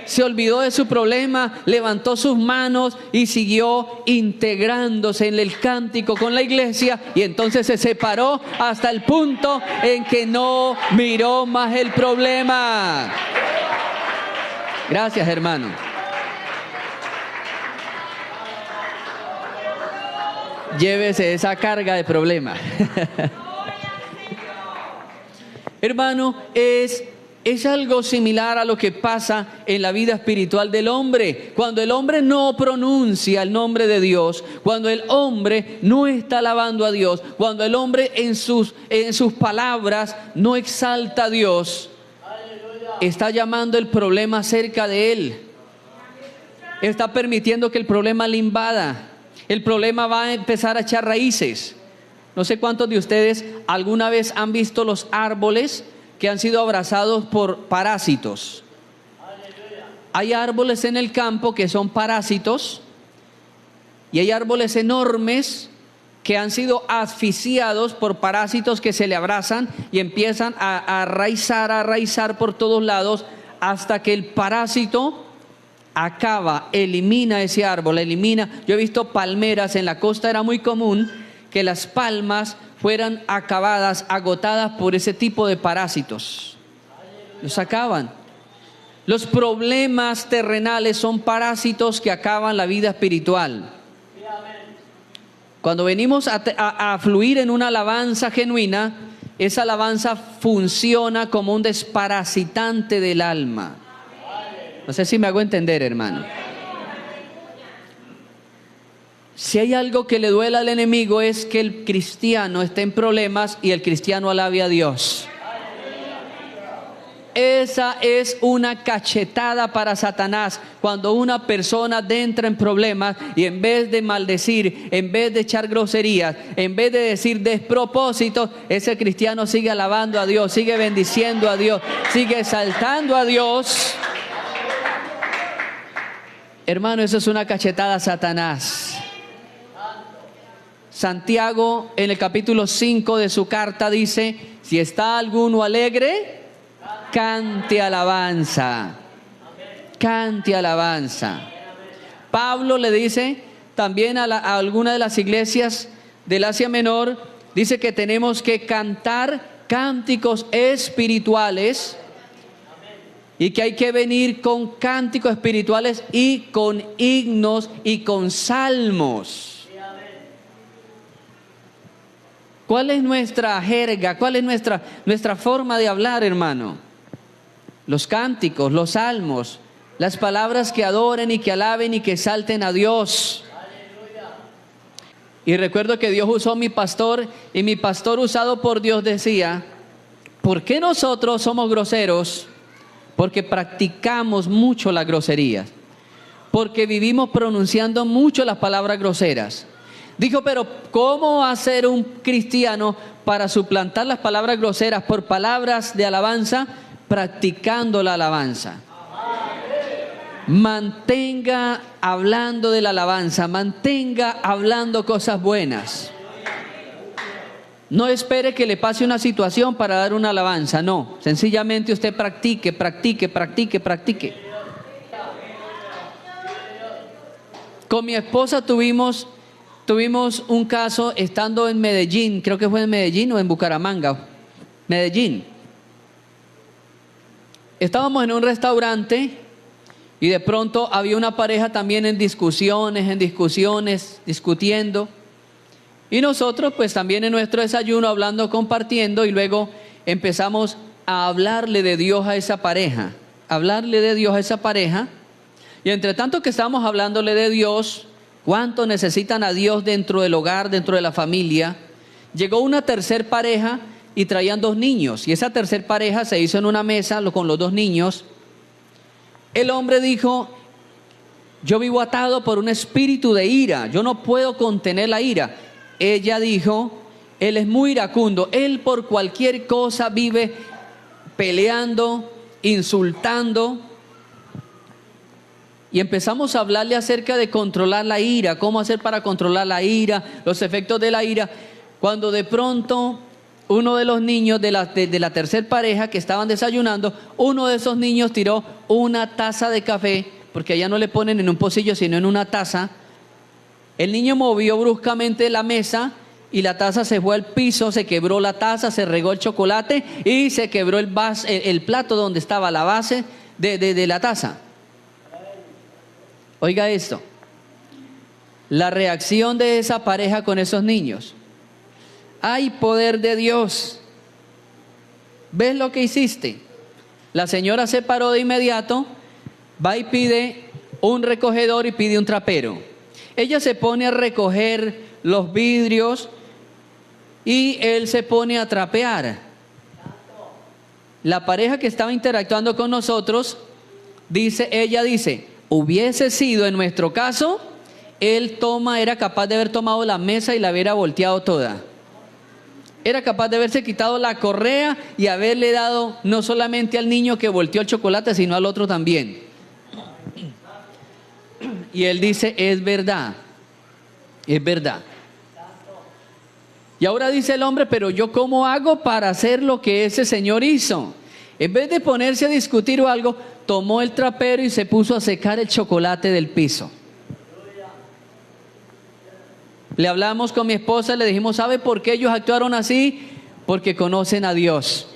Se olvidó de su problema, levantó sus manos y siguió integrándose en el cántico con la iglesia, y entonces se separó hasta el punto en que no miró más el problema. Gracias, hermano. Llévese esa carga de problema. Hermano, es algo similar a lo que pasa en la vida espiritual del hombre. Cuando el hombre no pronuncia el nombre de Dios, cuando el hombre no está alabando a Dios, cuando el hombre en sus palabras no exalta a Dios, está llamando el problema cerca de él. Está permitiendo que el problema le invada. El problema va a empezar a echar raíces. No sé cuántos de ustedes alguna vez han visto los árboles que han sido abrasados por parásitos. Hay árboles en el campo que son parásitos, y hay árboles enormes que han sido asfixiados por parásitos que se le abrazan y empiezan a raizar por todos lados, hasta que el parásito acaba, elimina ese árbol, elimina. Yo he visto palmeras, en la costa era muy común que las palmas fueran acabadas, agotadas por ese tipo de parásitos. Los acaban. Los problemas terrenales son parásitos que acaban la vida espiritual. Cuando venimos a fluir en una alabanza genuina, esa alabanza funciona como un desparasitante del alma. No sé si me hago entender, hermano. Si hay algo que le duela al enemigo es que el cristiano esté en problemas y el cristiano alabe a Dios. Esa es una cachetada para Satanás. Cuando una persona entra en problemas y en vez de maldecir, en vez de echar groserías, en vez de decir despropósitos, ese cristiano sigue alabando a Dios, sigue bendiciendo a Dios, sigue exaltando a Dios. Hermano, eso es una cachetada a Satanás. Santiago en el capítulo 5 de su carta dice: si está alguno alegre, cante alabanza. Cante alabanza. Pablo le dice también a alguna de las iglesias del Asia Menor, dice que tenemos que cantar cánticos espirituales y que hay que venir con cánticos espirituales y con himnos y con salmos. ¿Cuál es nuestra jerga? ¿Cuál es nuestra forma de hablar, hermano? Los cánticos, los salmos, las palabras que adoren y que alaben y que exalten a Dios. Y recuerdo que Dios usó a mi pastor, y mi pastor usado por Dios decía: ¿por qué nosotros somos groseros? Porque practicamos mucho las groserías, porque vivimos pronunciando mucho las palabras groseras. Dijo, pero ¿cómo hacer un cristiano para suplantar las palabras groseras por palabras de alabanza? Practicando la alabanza. Mantenga hablando de la alabanza, mantenga hablando cosas buenas. No espere que le pase una situación para dar una alabanza, no. Sencillamente usted practique. Con mi esposa tuvimos un caso estando en Medellín, creo que fue en Medellín o en Bucaramanga, Medellín. Estábamos en un restaurante y de pronto había una pareja también en discusiones, discutiendo. Y nosotros pues también en nuestro desayuno hablando, compartiendo, y luego empezamos a hablarle de Dios a esa pareja. Y entre tanto que estábamos hablándole de Dios, cuánto necesitan a Dios dentro del hogar, dentro de la familia, llegó una tercer pareja y traían 2 niños. Y esa tercer pareja se hizo en una mesa con los 2 niños. El hombre dijo: yo vivo atado por un espíritu de ira, yo no puedo contener la ira. Ella dijo: él es muy iracundo, él por cualquier cosa vive peleando, insultando. Y empezamos a hablarle acerca de controlar la ira, cómo hacer para controlar la ira, los efectos de la ira, cuando de pronto uno de los niños de la tercer pareja que estaban desayunando, uno de esos niños tiró una taza de café, porque allá no le ponen en un pocillo sino en una taza. El niño movió bruscamente la mesa y la taza se fue al piso, se quebró la taza, se regó el chocolate y se quebró el plato donde estaba la base de la taza. Oiga esto, la reacción de esa pareja con esos niños. ¡Ay, poder de Dios! ¿Ves lo que hiciste? La señora se paró de inmediato, va y pide un recogedor y pide un trapero. Ella se pone a recoger los vidrios y él se pone a trapear. La pareja que estaba interactuando con nosotros, ella dice, hubiese sido en nuestro caso, era capaz de haber tomado la mesa y la hubiera volteado toda. Era capaz de haberse quitado la correa y haberle dado no solamente al niño que volteó el chocolate, sino al otro también. Y él dice, es verdad. Y ahora dice el hombre, pero yo ¿cómo hago para hacer lo que ese señor hizo? En vez de ponerse a discutir o algo, tomó el trapero y se puso a secar el chocolate del piso. Le hablamos con mi esposa, le dijimos, ¿sabe por qué ellos actuaron así? Porque conocen a Dios.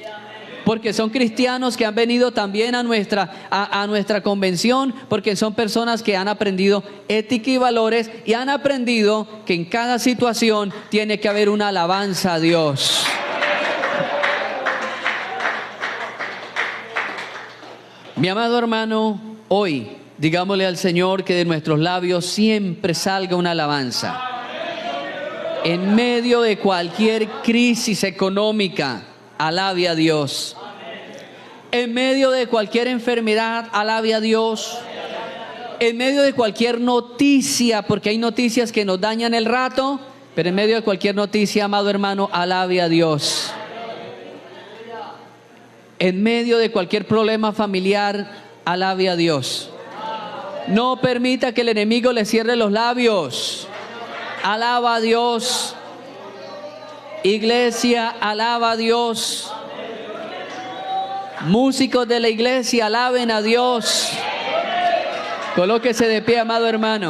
Porque son cristianos que han venido también a nuestra convención, porque son personas que han aprendido ética y valores y han aprendido que en cada situación tiene que haber una alabanza a Dios. Mi amado hermano, hoy digámosle al Señor que de nuestros labios siempre salga una alabanza. En medio de cualquier crisis económica, alabe a Dios. En medio de cualquier enfermedad, alabe a Dios. En medio de cualquier noticia, porque hay noticias que nos dañan el rato, pero en medio de cualquier noticia, amado hermano, alabe a Dios. En medio de cualquier problema familiar, alabe a Dios. No permita que el enemigo le cierre los labios. Alaba a Dios. Iglesia, alaba a Dios. Músicos de la iglesia, alaben a Dios. Colóquese de pie, amado hermano.